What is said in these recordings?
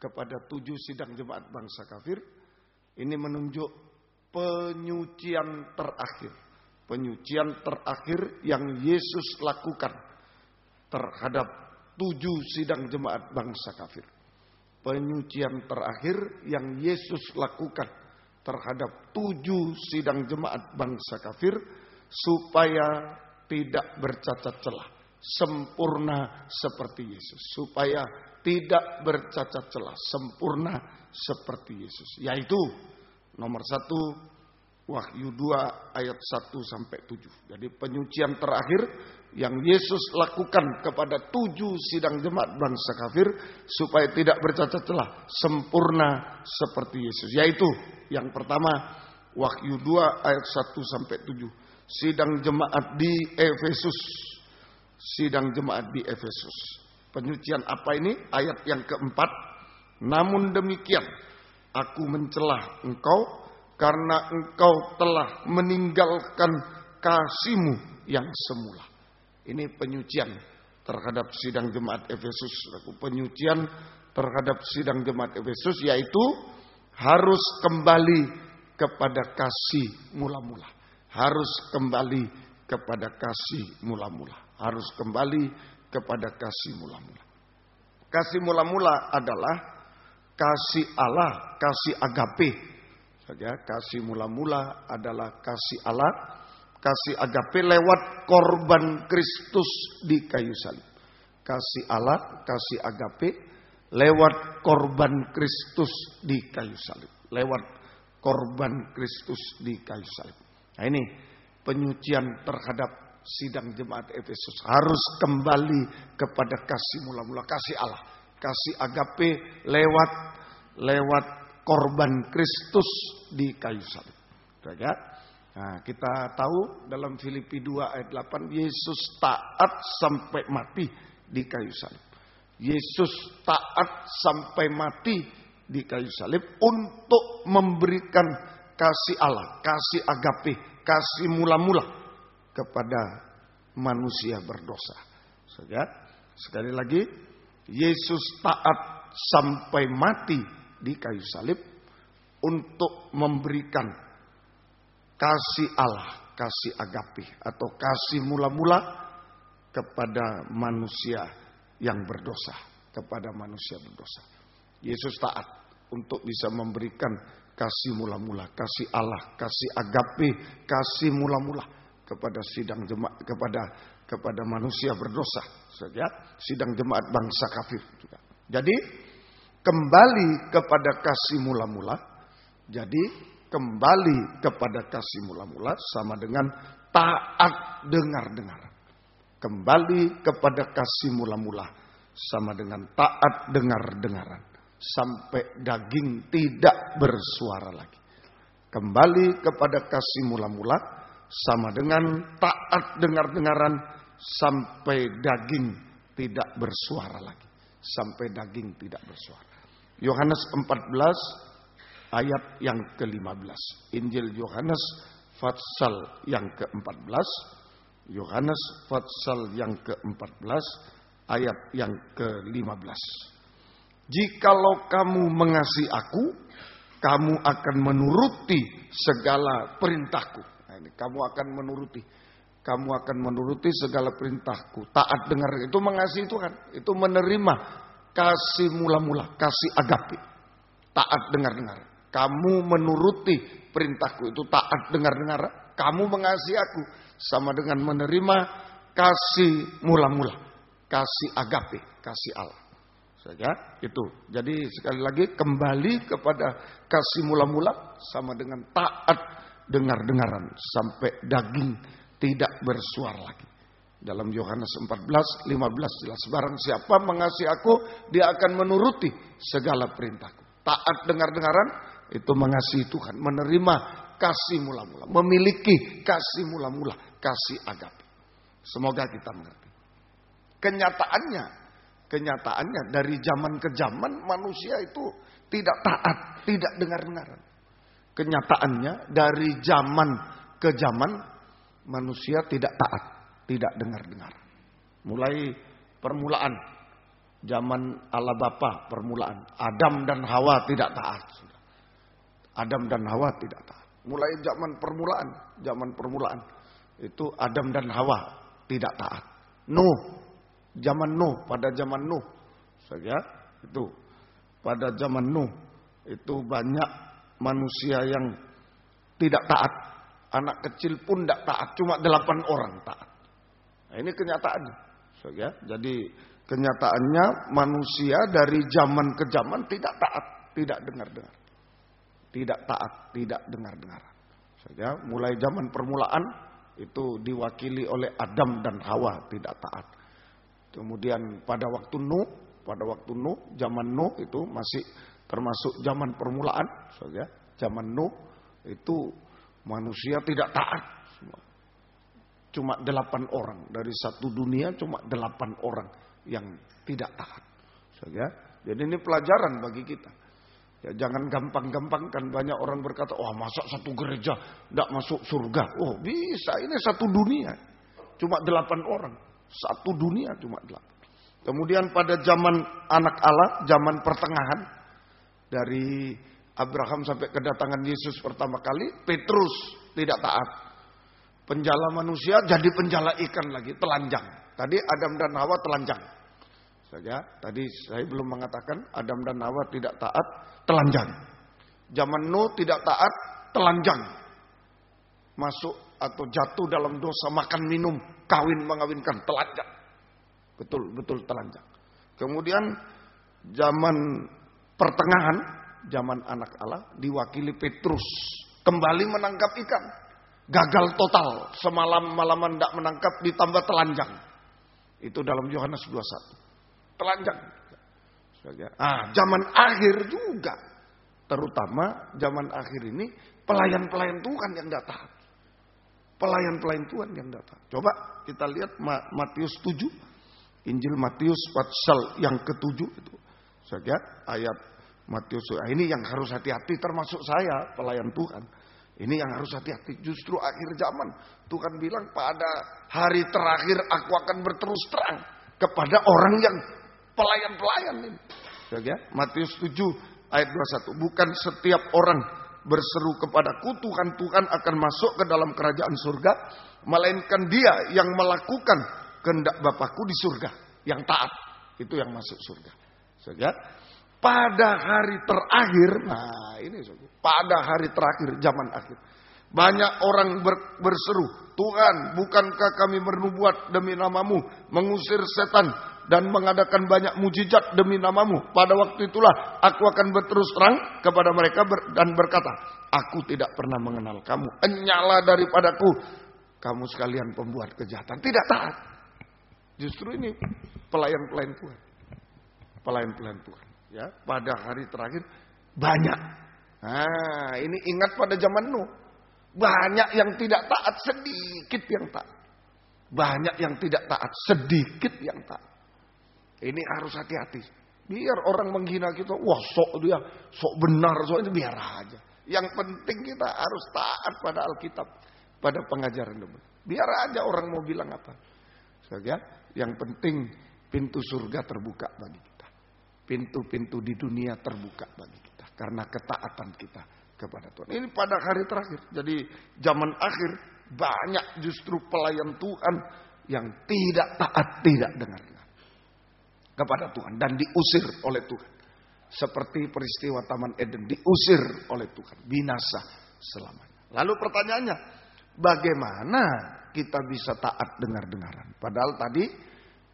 kepada 7 sidang jemaat bangsa kafir. Ini menunjuk penyucian terakhir. Penyucian terakhir yang Yesus lakukan terhadap 7 sidang jemaat bangsa kafir. Penyucian terakhir yang Yesus lakukan terhadap 7 sidang jemaat bangsa kafir supaya tidak bercacat celah, sempurna seperti Yesus. Supaya tidak bercacat celah, sempurna seperti Yesus. Yaitu nomor 1 Wahyu 2 ayat 1 sampai 7. Jadi penyucian terakhir yang Yesus lakukan kepada 7 sidang jemaat bangsa kafir supaya tidak bercacat celah, sempurna seperti Yesus. Yaitu yang pertama Wahyu 2 ayat 1 sampai 7. Sidang jemaat di Efesus. Sidang jemaat di Efesus. Penyucian apa ini? Ayat yang keempat. Namun demikian aku mencela engkau karena engkau telah meninggalkan kasihmu yang semula. Ini penyucian terhadap sidang jemaat Efesus. Penyucian terhadap sidang jemaat Efesus yaitu harus kembali kepada kasih mula-mula. Harus kembali kepada kasih mula-mula. Harus kembali kepada kasih mula-mula. Kasih mula-mula adalah kasih Allah, kasih agape. Kasih mula-mula adalah kasih Allah, kasih agape lewat korban Kristus di kayu salib. Kasih Allah, kasih agape lewat korban Kristus di kayu salib. Lewat korban Kristus di kayu salib. Nah ini penyucian terhadap sidang jemaat Efesus. Harus kembali kepada kasih mula-mula, kasih Allah, kasih agape lewat korban Kristus di kayu salib. Nah, kita tahu dalam Filipi 2 ayat 8 Yesus taat sampai mati di kayu salib. Yesus taat sampai mati di kayu salib untuk memberikan kasih Allah, kasih agape, kasih mula-mula kepada manusia berdosa. Sekali lagi, Yesus taat sampai mati di kayu salib untuk memberikan kasih Allah, kasih agape atau kasih mula-mula kepada manusia yang berdosa, kepada manusia berdosa. Yesus taat untuk bisa memberikan kasih mula-mula, kasih Allah, kasih agape, kasih mula-mula kepada sidang jemaat, kepada manusia berdosa, sidang jemaat bangsa kafir juga. Jadi kembali kepada kasih mula-mula. Jadi kembali kepada kasih mula-mula sama dengan taat dengar-dengaran. Kembali kepada kasih mula-mula sama dengan taat dengar-dengaran. Sampai daging tidak bersuara lagi. Kembali kepada kasih mula-mula sama dengan taat dengar-dengaran sampai daging tidak bersuara lagi. Sampai daging tidak bersuara. Yohanes 14 ayat yang ke-15. Injil Yohanes pasal yang ke-14. Yohanes pasal yang ke-14 ayat yang ke-15. Jikalau kamu mengasihi aku, kamu akan menuruti segala perintahku. Nah, ini kamu akan menuruti segala perintahku. Taat dengar itu mengasihi Tuhan, itu menerima kasih mula-mula, kasih agape. Taat dengar-dengar. Kamu menuruti perintahku itu taat dengar-dengar. Kamu mengasihi aku sama dengan menerima kasih mula-mula, kasih agape, kasih Allah. Itu. Jadi sekali lagi kembali kepada kasih mula-mula sama dengan taat dengar-dengaran sampai daging tidak bersuara lagi. Dalam Yohanes 14, 15 jelas. Barang siapa mengasihi aku, dia akan menuruti segala perintahku. Taat dengar-dengaran itu mengasihi Tuhan. Menerima kasih mula-mula. Memiliki kasih mula-mula. Kasih agape. Semoga kita mengerti. Kenyataannya dari zaman ke zaman manusia itu tidak taat, tidak dengar-dengaran. Kenyataannya dari zaman ke zaman manusia tidak taat, tidak dengar-dengar. Mulai permulaan Zaman Allah Bapa permulaan. Adam dan Hawa tidak taat. Adam dan Hawa tidak taat. Mulai zaman permulaan. Itu Adam dan Hawa tidak taat. Pada zaman Nuh. Saja itu. Pada zaman Nuh. Itu banyak manusia yang tidak taat. Anak kecil pun tidak taat. Cuma 8 orang taat. Nah, ini kenyataannya. Saja. Jadi kenyataannya manusia dari zaman ke zaman tidak taat. Tidak dengar-dengar. Tidak taat, tidak dengar-dengar. Saja, mulai zaman permulaan itu diwakili oleh Adam dan Hawa tidak taat. Kemudian pada waktu Nuh, zaman Nuh itu masih termasuk zaman permulaan. Saja, zaman Nuh itu manusia tidak taat. Cuma 8 orang dari satu dunia, cuma 8 orang yang tidak taat. Saja, jadi ini pelajaran bagi kita. Ya, jangan gampang-gampang kan banyak orang berkata, wah masa satu gereja tidak masuk surga. Oh bisa, ini satu dunia. Cuma 8 orang. Satu dunia cuma 8. Kemudian pada zaman anak Allah, zaman pertengahan. Dari Abraham sampai kedatangan Yesus pertama kali, Petrus tidak taat. Penjala manusia jadi penjala ikan lagi, telanjang. Tadi Adam dan Hawa telanjang. Saja, tadi saya belum mengatakan Adam dan Hawa tidak taat, telanjang. Zaman Nuh tidak taat, telanjang. Masuk atau jatuh dalam dosa, makan minum, kawin mengawinkan, telanjang. Betul telanjang. Kemudian zaman pertengahan, zaman anak Allah diwakili Petrus, kembali menangkap ikan. Gagal total, semalam-malaman tidak menangkap, ditambah telanjang. Itu dalam Yohanes 21. Telanjang. Zaman akhir juga. Terutama zaman akhir ini pelayan-pelayan Tuhan yang datang. Pelayan-pelayan Tuhan yang datang. Coba kita lihat Matius 7. Injil Matius pasal yang ke-7 itu. Saja ayat Matius. Ini yang harus hati-hati termasuk saya pelayan Tuhan. Ini yang harus hati-hati. Justru akhir zaman Tuhan bilang pada hari terakhir aku akan berterus terang kepada orang yang pelayan-pelayan ini. Ya, Matius 7 ayat 21. Bukan setiap orang berseru kepadaku Tuhan, Tuhan akan masuk ke dalam kerajaan surga, melainkan dia yang melakukan kehendak Bapakku di surga, yang taat, itu yang masuk surga. Ya, pada hari terakhir, nah ini pada hari terakhir zaman akhir, banyak orang berseru, Tuhan, bukankah kami bernubuat demi namamu, mengusir setan dan mengadakan banyak mujizat demi namamu? Pada waktu itulah aku akan berterus terang kepada mereka dan berkata, aku tidak pernah mengenal kamu. Enyahlah daripadaku, kamu sekalian pembuat kejahatan. Tidak taat. Justru ini pelayan-pelayan Tuhan. Pelayan-pelayan Tuhan. Ya, pada hari terakhir banyak. Nah, ini ingat pada zaman Nuh. Banyak yang tidak taat, sedikit yang taat. Banyak yang tidak taat, sedikit yang taat. Ini harus hati-hati. Biar orang menghina kita, wah dia sok benar, sok itu biar aja. Yang penting kita harus taat pada Alkitab, pada pengajaran Tuhan. Biar aja orang mau bilang apa. Saja, yang penting pintu surga terbuka bagi kita. Pintu-pintu di dunia terbuka bagi kita karena ketaatan kita kepada Tuhan. Ini pada hari terakhir. Jadi zaman akhir banyak justru pelayan Tuhan yang tidak taat, tidak dengar kepada Tuhan dan diusir oleh Tuhan. Seperti peristiwa Taman Eden, diusir oleh Tuhan, binasa selamanya. Lalu pertanyaannya, bagaimana kita bisa taat dengar-dengaran? Padahal tadi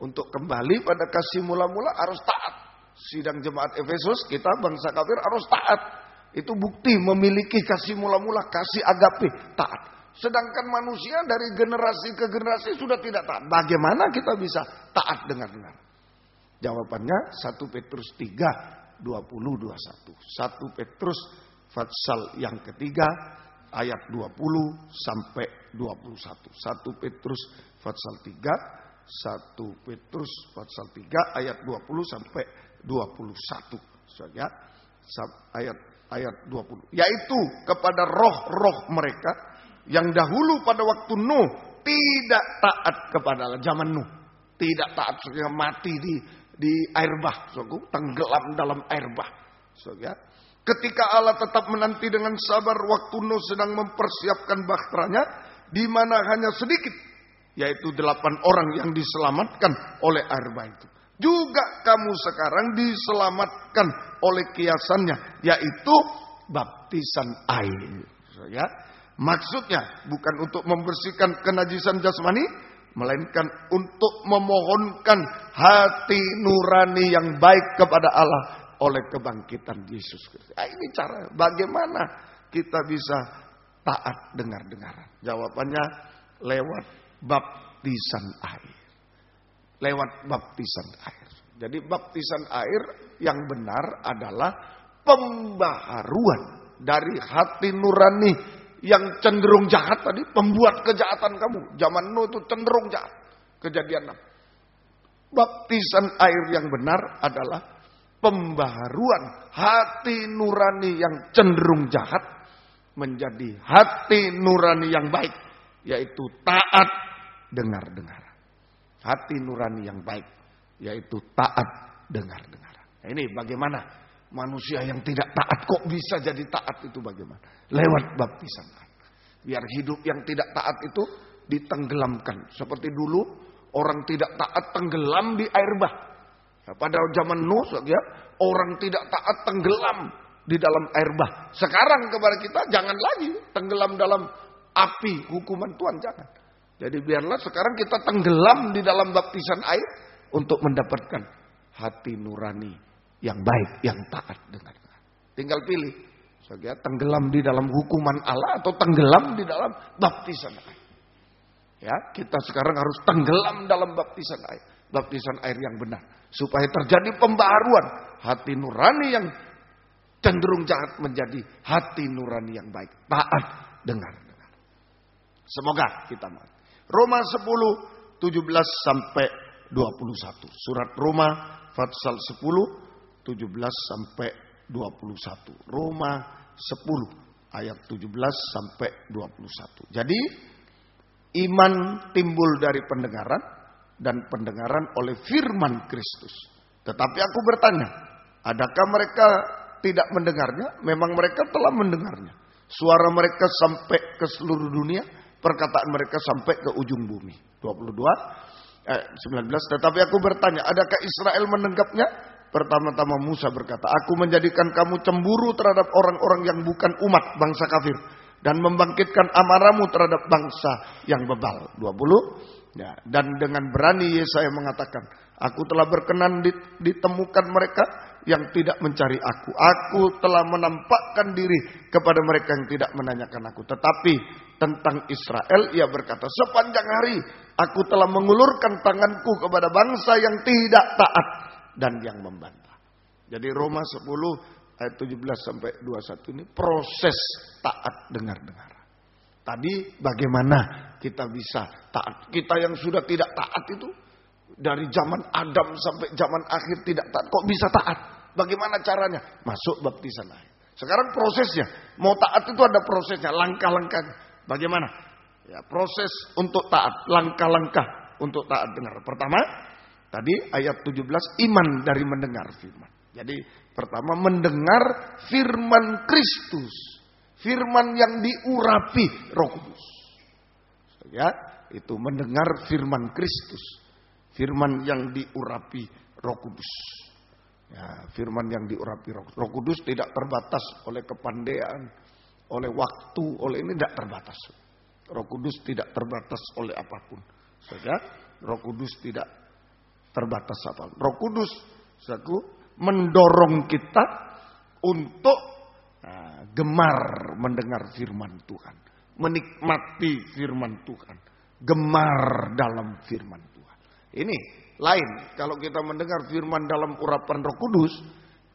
untuk kembali pada kasih mula-mula harus taat. Sidang jemaat Efesus, kita bangsa kafir harus taat. Itu bukti memiliki kasih mula-mula, kasih agape, taat. Sedangkan manusia dari generasi ke generasi sudah tidak taat. Bagaimana kita bisa taat dengar-dengar? Jawabannya 1 Petrus 3, 20-21. 1 Petrus pasal yang ketiga ayat 20 sampai 21. 1 Petrus pasal 3, 1 Petrus pasal 3 ayat 20 sampai 21. Saja ayat 20. Yaitu kepada roh-roh mereka yang dahulu pada waktu Nuh tidak taat kepada Allah. Zaman Nuh tidak taat, sehingga mati di air bah, saudaraku, tenggelam dalam air bah. Saudara, ketika Allah tetap menanti dengan sabar waktu Nuh sedang mempersiapkan bahteranya, di mana hanya sedikit, yaitu 8 orang yang diselamatkan oleh air bah itu. Juga kamu sekarang diselamatkan oleh kiasannya, yaitu baptisan air. Ya, maksudnya bukan untuk membersihkan kenajisan jasmani, melainkan untuk memohonkan hati nurani yang baik kepada Allah oleh kebangkitan Yesus Kristus. Nah, ini cara bagaimana kita bisa taat dengar-dengaran. Jawabannya lewat baptisan air. Lewat baptisan air. Jadi baptisan air yang benar adalah pembaharuan dari hati nurani yang cenderung jahat tadi, pembuat kejahatan kamu. Zaman Nuh itu cenderung jahat. Kejadian 6. Baptisan air yang benar adalah pembaharuan hati nurani yang cenderung jahat menjadi hati nurani yang baik, yaitu taat dengar-dengaran. Hati nurani yang baik, yaitu taat dengar-dengaran. Nah, ini bagaimana manusia yang tidak taat kok bisa jadi taat itu bagaimana? Lewat baptisan air. Biar hidup yang tidak taat itu ditenggelamkan. Seperti dulu orang tidak taat tenggelam di air bah. Nah, pada zaman Nuh, ya, orang tidak taat tenggelam di dalam air bah. Sekarang kepada kita jangan lagi tenggelam dalam api hukuman Tuhan, jangan. Jadi biarlah sekarang kita tenggelam di dalam baptisan air untuk mendapatkan hati nurani yang baik, yang taat dengan Allah. Tinggal pilih, saudara, tenggelam di dalam hukuman Allah atau tenggelam di dalam baptisan air. Ya, kita sekarang harus tenggelam dalam baptisan air, baptisan air yang benar, supaya terjadi pembaharuan hati nurani yang cenderung jahat menjadi hati nurani yang baik, taat dengar. Semoga kita mau. Roma 10, 17 sampai 21. Surat Roma pasal 10, 17 sampai 21. Roma 10 ayat 17 sampai 21. Jadi iman timbul dari pendengaran dan pendengaran oleh firman Kristus. Tetapi aku bertanya, adakah mereka tidak mendengarnya? Memang mereka telah mendengarnya. Suara mereka sampai ke seluruh dunia, perkataan mereka sampai ke ujung bumi. 19. Tetapi aku bertanya, adakah Israel mendenggapnya? Pertama-tama Musa berkata, aku menjadikan kamu cemburu terhadap orang-orang yang bukan umat, bangsa kafir, dan membangkitkan amarahmu terhadap bangsa yang bebal. 20. Ya, dan dengan berani Yesaya mengatakan, aku telah berkenan ditemukan mereka yang tidak mencari aku. Aku telah menampakkan diri kepada mereka yang tidak menanyakan aku. Tetapi tentang Israel ia berkata, sepanjang hari aku telah mengulurkan tanganku kepada bangsa yang tidak taat dan yang membantah. Jadi Roma 10 ayat 17 sampai 21 ini proses taat dengar-dengar. Tadi bagaimana kita bisa taat? Kita yang sudah tidak taat itu dari zaman Adam sampai zaman akhir tidak taat, kok bisa taat? Bagaimana caranya? Masuk baptisan air. Sekarang prosesnya, mau taat itu ada prosesnya, langkah-langkahnya. Bagaimana? Ya, proses untuk taat, langkah-langkah untuk taat dengar. Pertama, tadi ayat 17, iman dari mendengar firman. Jadi pertama mendengar firman Kristus, firman yang diurapi Roh Kudus. Ya, itu mendengar firman Kristus, firman yang diurapi Roh Kudus. Ya, firman yang diurapi Roh Kudus tidak terbatas oleh kepandaian, oleh waktu, oleh ini tidak terbatas. Roh Kudus tidak terbatas oleh apapun. Saja, Roh Kudus tidak terbatas apapun. Roh Kudus, saku, mendorong kita untuk gemar mendengar firman Tuhan, menikmati firman Tuhan, gemar dalam firman Tuhan. Ini lain kalau kita mendengar firman dalam urapan Roh Kudus,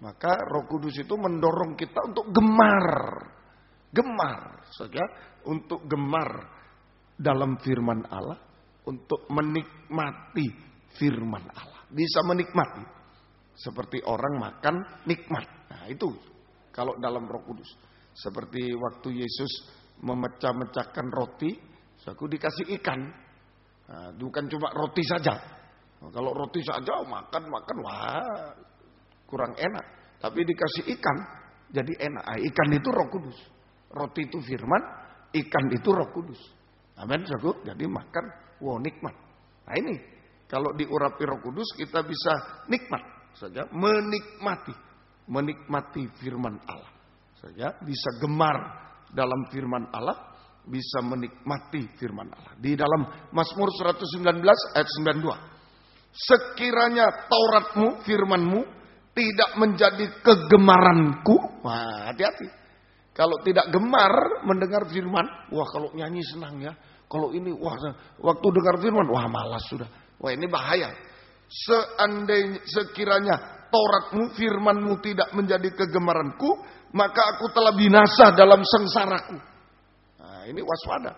maka Roh Kudus itu mendorong kita untuk gemar saja, untuk gemar dalam firman Allah, untuk menikmati firman Allah. Bisa menikmati seperti orang makan nikmat. Nah, itu kalau dalam Roh Kudus. Seperti waktu Yesus memecah-mecahkan roti, aku dikasih ikan. Nah, bukan cuma roti saja. Kalau roti saja makan, wah kurang enak. Tapi dikasih ikan, jadi enak. Ikan itu Roh Kudus. Roti itu firman, ikan itu Roh Kudus. Amin, saudara. Jadi makan, wah nikmat. Nah ini, kalau diurapi Roh Kudus kita bisa nikmat saja, menikmati firman Allah. Saja bisa gemar dalam firman Allah, bisa menikmati firman Allah. Di dalam Mazmur 119 ayat 92. Sekiranya Tauratmu, firmanmu tidak menjadi kegemaranku. Wah, hati-hati. Kalau tidak gemar mendengar firman, wah kalau nyanyi senang ya. Kalau ini, wah waktu dengar firman, wah malas sudah. Wah ini bahaya. Sekiranya Tauratmu, firmanmu tidak menjadi kegemaranku, maka aku telah binasa dalam sengsaraku. Nah ini waspada.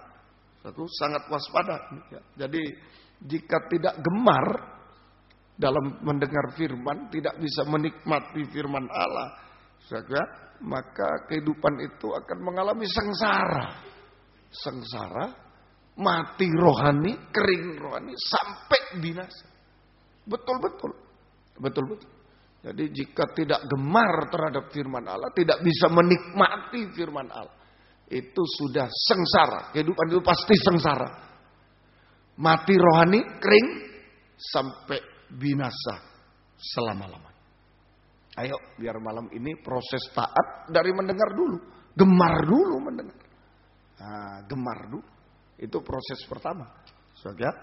Satu sangat waspada. Jadi jika tidak gemar dalam mendengar firman, tidak bisa menikmati firman Allah, maka kehidupan itu akan mengalami sengsara, mati rohani, kering rohani, sampai binasa. Betul. Jadi jika tidak gemar terhadap firman Allah, tidak bisa menikmati firman Allah, itu sudah sengsara. Kehidupan itu pasti sengsara. Mati rohani, kering, sampai binasa selama-lamanya. Ayo, biar malam ini proses taat dari mendengar dulu. Gemar dulu mendengar. Nah, gemar dulu. Itu proses pertama.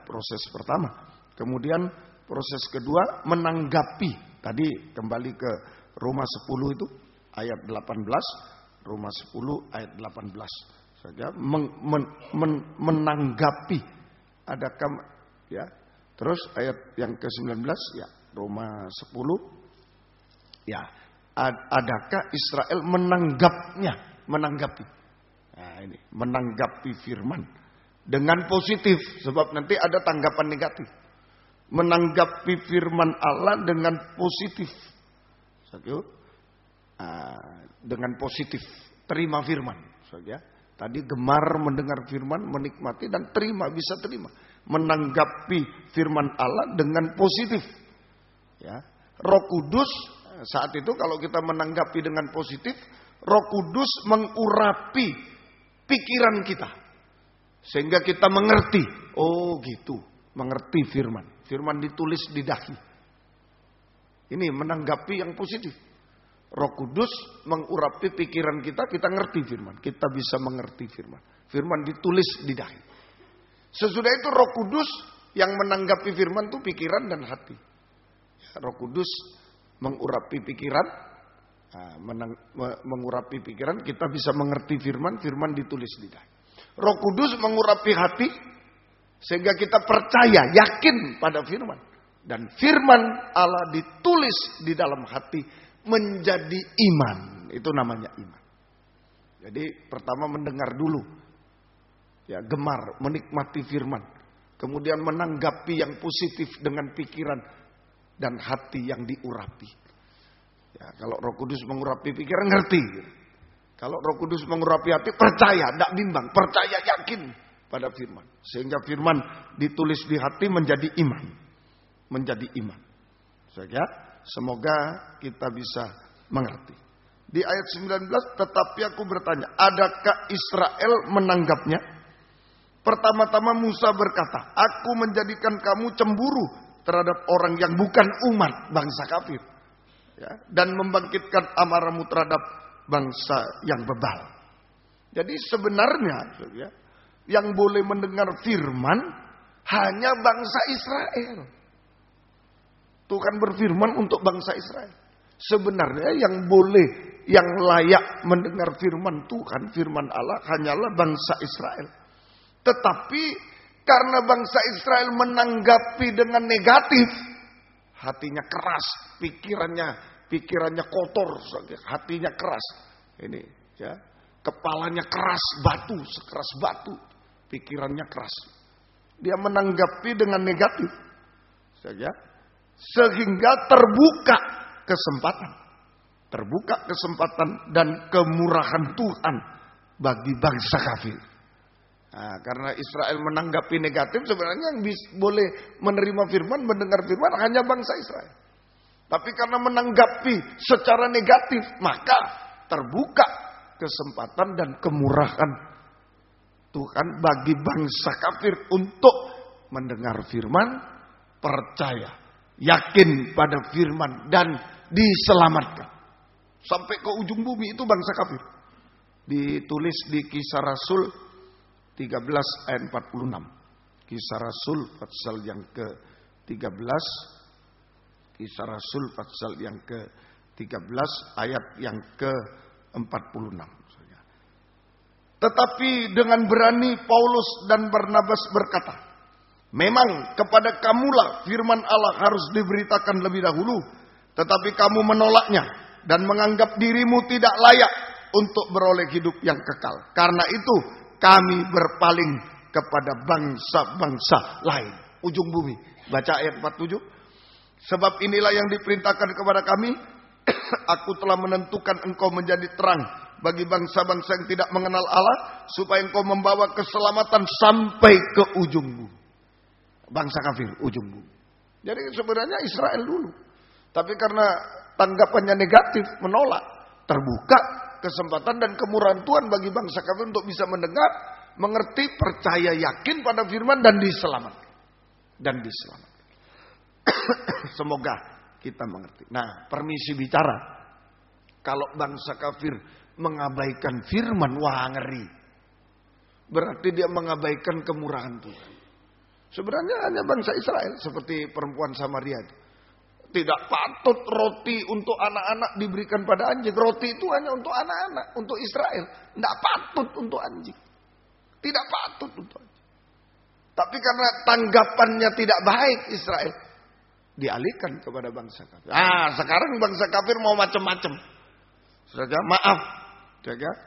Proses pertama. Kemudian proses kedua, menanggapi. Tadi kembali ke Roma 10 itu, ayat 18. Roma 10 ayat 18. Menanggapi. Adakah, ya, terus ayat yang ke-19 ya, Roma 10 ya, adakah Israel menanggapi. Nah ini, menanggapi firman dengan positif, sebab nanti ada tanggapan negatif. Menanggapi firman Allah dengan positif. Dengan positif, terima firman. Tadi gemar mendengar firman, menikmati dan terima, bisa terima. Menanggapi firman Allah dengan positif. Ya, Roh Kudus saat itu kalau kita menanggapi dengan positif, Roh Kudus mengurapi pikiran kita sehingga kita mengerti. Oh gitu, mengerti firman. Firman ditulis di dahi. Ini menanggapi yang positif. Roh Kudus mengurapi pikiran kita, kita ngerti firman. Kita bisa mengerti firman. Firman ditulis di dahi. Sesudah itu Roh Kudus yang menanggapi firman itu pikiran dan hati. Roh Kudus mengurapi pikiran, mengurapi pikiran, kita bisa mengerti firman, firman ditulis di dahi. Roh Kudus mengurapi hati, sehingga kita percaya, yakin pada firman. Dan firman Allah ditulis di dalam hati, menjadi iman. Itu namanya iman. Jadi pertama mendengar dulu. Ya, gemar, menikmati firman. Kemudian menanggapi yang positif dengan pikiran dan hati yang diurapi. Ya, kalau Roh Kudus mengurapi pikiran, ngerti. Kalau Roh Kudus mengurapi hati, percaya, tidak bimbang. Percaya, yakin pada firman. Sehingga firman ditulis di hati menjadi iman. Menjadi iman. Semoga kita bisa mengerti. Di ayat 19, tetapi aku bertanya, adakah Israel menanggapnya? Pertama-tama Musa berkata, aku menjadikan kamu cemburu terhadap orang yang bukan umat, bangsa kafir. Ya, dan membangkitkan amarahmu terhadap bangsa yang bebal. Jadi sebenarnya ya, yang boleh mendengar firman hanya bangsa Israel. Tuhan berfirman untuk bangsa Israel. Sebenarnya yang boleh, yang layak mendengar firman Tuhan, firman Allah hanyalah bangsa Israel. Tetapi karena bangsa Israel menanggapi dengan negatif, hatinya keras, pikirannya kotor, hatinya keras. Ini ya, kepalanya keras, sekeras batu, pikirannya keras. Dia menanggapi dengan negatif. Sehingga terbuka kesempatan dan kemurahan Tuhan bagi bangsa kafir. Nah, karena Israel menanggapi negatif, sebenarnya yang boleh menerima firman, mendengar firman hanya bangsa Israel. Tapi karena menanggapi secara negatif, maka terbuka kesempatan dan kemurahan Tuhan bagi bangsa kafir untuk mendengar firman, percaya, yakin pada firman, dan diselamatkan. Sampai ke ujung bumi itu bangsa kafir. Ditulis di Kisah Rasul 13 ayat 46. Kisah Rasul pasal yang ke-13. Kisah Rasul pasal yang ke-13 ayat yang ke-46. Tetapi dengan berani Paulus dan Barnabas berkata, memang kepada kamulah firman Allah harus diberitakan lebih dahulu, tetapi kamu menolaknya dan menganggap dirimu tidak layak untuk beroleh hidup yang kekal. Karena itu kami berpaling kepada bangsa-bangsa lain. Ujung bumi. Baca ayat 47. Sebab inilah yang diperintahkan kepada kami. Aku telah menentukan engkau menjadi terang bagi bangsa-bangsa yang tidak mengenal Allah, supaya engkau membawa keselamatan sampai ke ujung bumi. Bangsa kafir, ujung bumi. Jadi sebenarnya Israel dulu. Tapi karena tanggapannya negatif, menolak, terbuka kesempatan dan kemurahan Tuhan bagi bangsa kafir untuk bisa mendengar, mengerti, percaya, yakin pada firman, dan diselamatkan. Dan diselamatkan. Semoga kita mengerti. Nah, permisi bicara. Kalau bangsa kafir mengabaikan firman, wah ngeri. Berarti dia mengabaikan kemurahan Tuhan. Sebenarnya hanya bangsa Israel, seperti perempuan Samaria itu. Tidak patut roti untuk anak-anak diberikan pada anjing. Roti itu hanya untuk anak-anak, untuk Israel. Tidak patut untuk anjing. Tidak patut untuk anjing. Tapi karena tanggapannya tidak baik Israel, dialihkan kepada bangsa kafir. Sekarang bangsa kafir mau macam-macam. Saudara, maaf.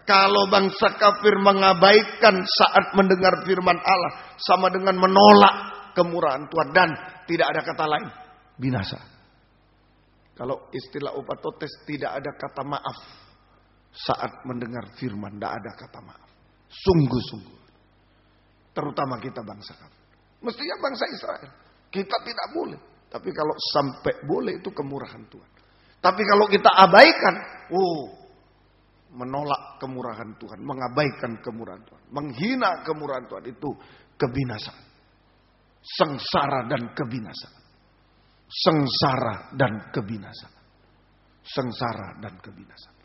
Kalau bangsa kafir mengabaikan saat mendengar firman Allah, sama dengan menolak kemurahan Tuhan, dan tidak ada kata lain, binasa. Kalau istilah Upatotes, tidak ada kata maaf saat mendengar firman, tidak ada kata maaf. Sungguh-sungguh. Terutama kita bangsa kafir. Mestinya bangsa Israel. Kita tidak boleh. Tapi kalau sampai boleh, itu kemurahan Tuhan. Tapi kalau kita abaikan, menolak kemurahan Tuhan, mengabaikan kemurahan Tuhan, menghina kemurahan Tuhan, itu kebinasaan. Sengsara dan kebinasaan. Sengsara dan kebinasaan. Sengsara dan kebinasaan.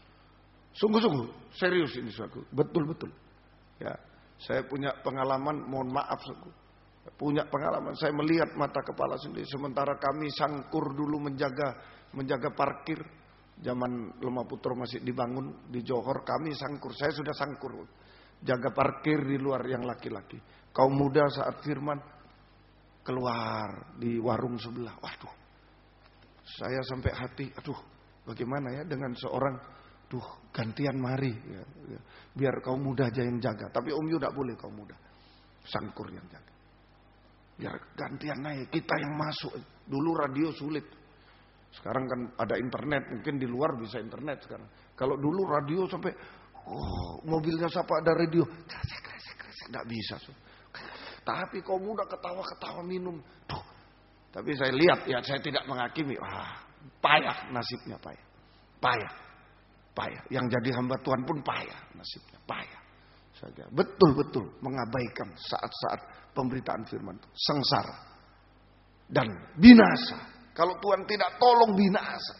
Sungguh-sungguh, serius ini suatu. Betul-betul. Ya, saya punya pengalaman, mohon maaf suatu. Punya pengalaman, saya melihat mata kepala sendiri. Sementara kami sangkur dulu menjaga parkir. Zaman Lemah Putra masih dibangun di Johor, kami sangkur. Saya sudah sangkur. Jaga parkir di luar yang laki-laki. Kaum muda saat firman keluar di warung sebelah. Waduh, saya sampai hati, bagaimana ya dengan seorang, gantian mari. Ya. Biar kaum muda aja yang jaga. Tapi Om Yu tidak boleh kaum muda. Sangkur yang jaga. Biar gantian naik, kita yang masuk. Dulu radio sulit. Sekarang kan ada internet, mungkin di luar bisa internet sekarang. Kalau dulu radio sampai, mobilnya siapa ada radio, kresek, tidak bisa. Tapi kaum muda ketawa-ketawa minum. Tapi saya lihat, ya saya tidak menghakimi. Payah nasibnya, payah. Yang jadi hamba Tuhan pun payah nasibnya, payah. Betul-betul mengabaikan saat-saat pemberitaan firman itu. Sengsara dan binasa. Kalau Tuhan tidak tolong, binasa.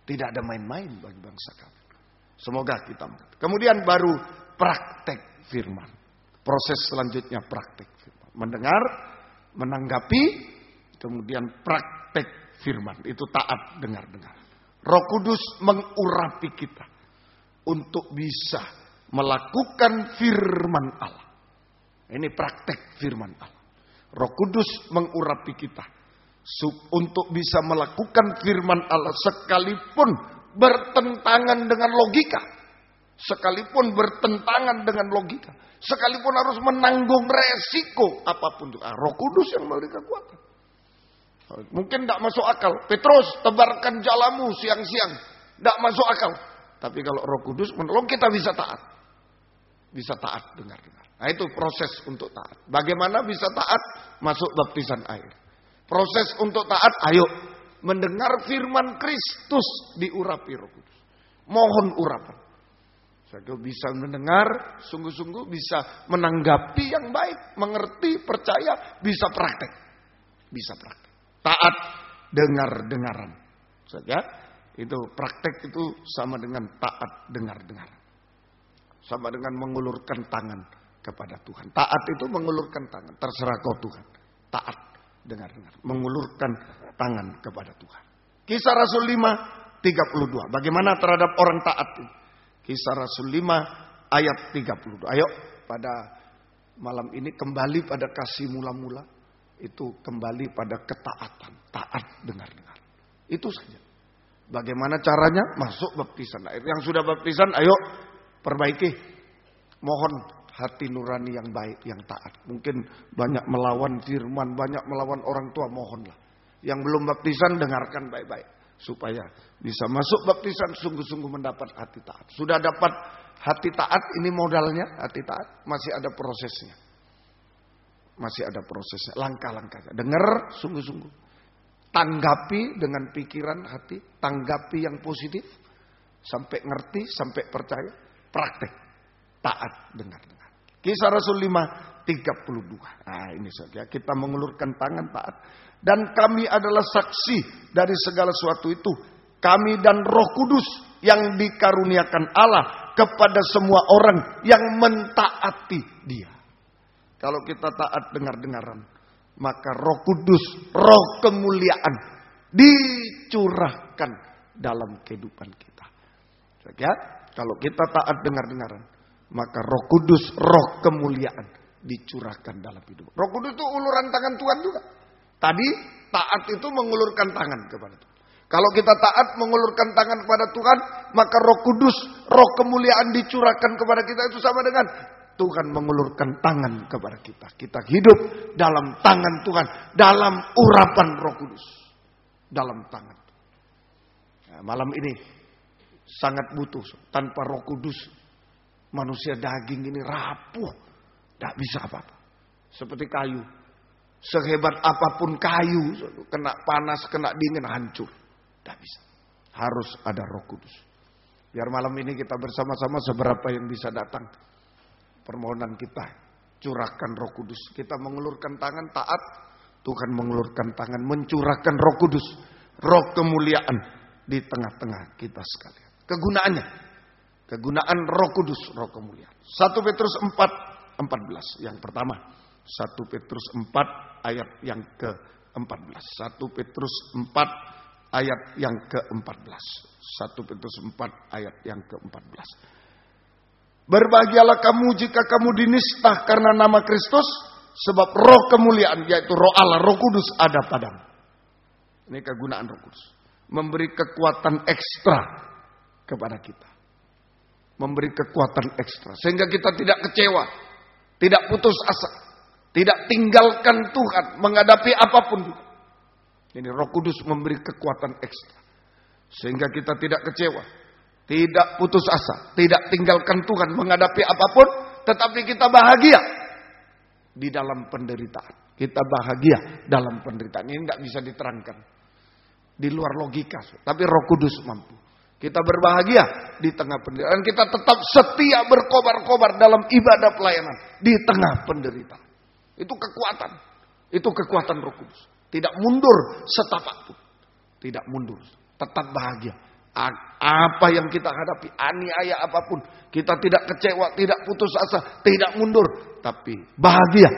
Tidak ada main-main bagi bangsa kafir. Semoga kita mengerti. Kemudian baru praktek firman. Proses selanjutnya praktek firman. Mendengar, menanggapi, kemudian praktek firman. Itu taat dengar-dengar. Roh Kudus mengurapi kita untuk bisa melakukan firman Allah. Ini praktek firman Allah. Roh Kudus mengurapi kita untuk bisa melakukan firman Allah sekalipun bertentangan dengan logika. Sekalipun bertentangan dengan logika. Sekalipun harus menanggung resiko apapun. Roh Kudus yang memberi kekuatan. Mungkin tidak masuk akal. Petrus, tebarkan jalamu siang-siang. Tidak masuk akal. Tapi kalau Roh Kudus menolong, kita bisa taat. Bisa taat dengar-dengar. Nah itu proses untuk taat. Bagaimana bisa taat? Masuk baptisan air. Proses untuk taat, ayo mendengar firman Kristus diurapi Roh Kudus. Mohon urapan. Saya bisa mendengar, sungguh-sungguh bisa menanggapi yang baik, mengerti, percaya, bisa praktek. Bisa praktek. Taat dengar-dengaran. Saja itu praktek itu sama dengan taat dengar-dengaran. Sama dengan mengulurkan tangan kepada Tuhan. Taat itu mengulurkan tangan. Terserah kau Tuhan. Taat dengar-dengar. Mengulurkan tangan kepada Tuhan. Kisah Rasul 5:32. Bagaimana terhadap orang taat ini? Kisah Rasul 5 ayat 32. Ayo pada malam ini kembali pada kasih mula-mula. Itu kembali pada ketaatan. Taat dengar-dengar. Itu saja. Bagaimana caranya? Masuk baptisan air. Yang sudah baptisan ayo perbaiki. Mohon hati nurani yang baik, yang taat. Mungkin banyak melawan firman, banyak melawan orang tua, mohonlah. Yang belum baptisan dengarkan baik-baik. Supaya bisa masuk baptisan sungguh-sungguh mendapat hati taat. Sudah dapat hati taat, ini modalnya hati taat. Masih ada prosesnya. Masih ada prosesnya, langkah-langkahnya. Dengar sungguh-sungguh. Tanggapi dengan pikiran hati. Tanggapi yang positif. Sampai ngerti, sampai percaya. Praktek. Taat dengar-dengar. Kisah Rasul 5:32. Nah ini saja. Kita mengulurkan tangan taat. Dan kami adalah saksi dari segala sesuatu itu. Kami dan Roh Kudus yang dikaruniakan Allah kepada semua orang yang mentaati Dia. Kalau kita taat dengar-dengaran, maka Roh Kudus, Roh kemuliaan dicurahkan dalam kehidupan kita. Ya, kalau kita taat dengar-dengaran, maka Roh Kudus, Roh kemuliaan dicurahkan dalam hidup. Roh Kudus itu uluran tangan Tuhan juga. Tadi taat itu mengulurkan tangan kepada Tuhan. Kalau kita taat mengulurkan tangan kepada Tuhan, maka Roh Kudus, Roh kemuliaan dicurahkan kepada kita. Itu sama dengan Tuhan mengulurkan tangan kepada kita. Kita hidup dalam tangan Tuhan, dalam urapan Roh Kudus, dalam tangan. Nah, malam ini sangat butuh. Tanpa Roh Kudus, manusia daging ini rapuh, tidak bisa apa-apa. Seperti kayu. Sehebat apapun kayu, kena panas, kena dingin, hancur. Tidak bisa. Harus ada Roh Kudus. Biar malam ini kita bersama-sama seberapa yang bisa datang. Permohonan kita, curahkan Roh Kudus. Kita mengulurkan tangan taat. Tuhan mengulurkan tangan, mencurahkan Roh Kudus. Roh kemuliaan di tengah-tengah kita sekalian. Kegunaannya. Kegunaan Roh Kudus, Roh kemuliaan. 1 Petrus 4:14. Yang pertama. 1 Petrus 4 ayat yang ke-14. 1 Petrus 4 ayat yang ke-14. 1 Petrus 4 ayat yang ke-14. Berbahagialah kamu jika kamu dinista karena nama Kristus, sebab Roh kemuliaan yaitu Roh Allah, Roh Kudus ada padamu. Ini kegunaan Roh Kudus. Memberi kekuatan ekstra kepada kita. Memberi kekuatan ekstra sehingga kita tidak kecewa, tidak putus asa. Tidak tinggalkan Tuhan menghadapi apapun juga. Ini Roh Kudus memberi kekuatan ekstra. Sehingga kita tidak kecewa. Tidak putus asa. Tidak tinggalkan Tuhan menghadapi apapun. Tetapi kita bahagia. Di dalam penderitaan. Kita bahagia dalam penderitaan. Ini tidak bisa diterangkan. Di luar logika. Tapi Roh Kudus mampu. Kita berbahagia di tengah penderitaan. Kita tetap setia berkobar-kobar dalam ibadah pelayanan. Di tengah penderitaan. Itu kekuatan. Itu kekuatan Roh Kudus. Tidak mundur setapak pun. Tidak mundur. Tetap bahagia. Apa yang kita hadapi, aniaya apapun. Kita tidak kecewa, tidak putus asa, tidak mundur. Tapi bahagia.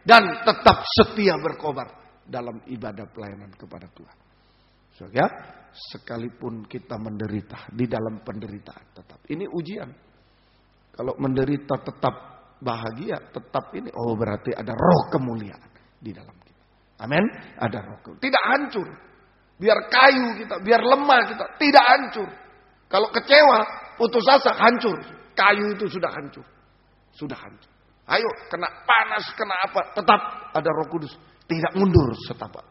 Dan tetap setia berkobar dalam ibadah pelayanan kepada Tuhan. So, ya, sekalipun kita menderita di dalam penderitaan. Tetap. Ini ujian. Kalau menderita tetap bahagia, tetap ini. Oh berarti ada Roh kemuliaan di dalam kita. Amin. Ada Roh kemuliaan. Tidak hancur. Biar kayu kita, biar lemah kita. Tidak hancur. Kalau kecewa, putus asa, hancur. Kayu itu sudah hancur. Sudah hancur. Ayo, kena panas, kena apa. Tetap ada Roh Kudus. Tidak mundur setapak.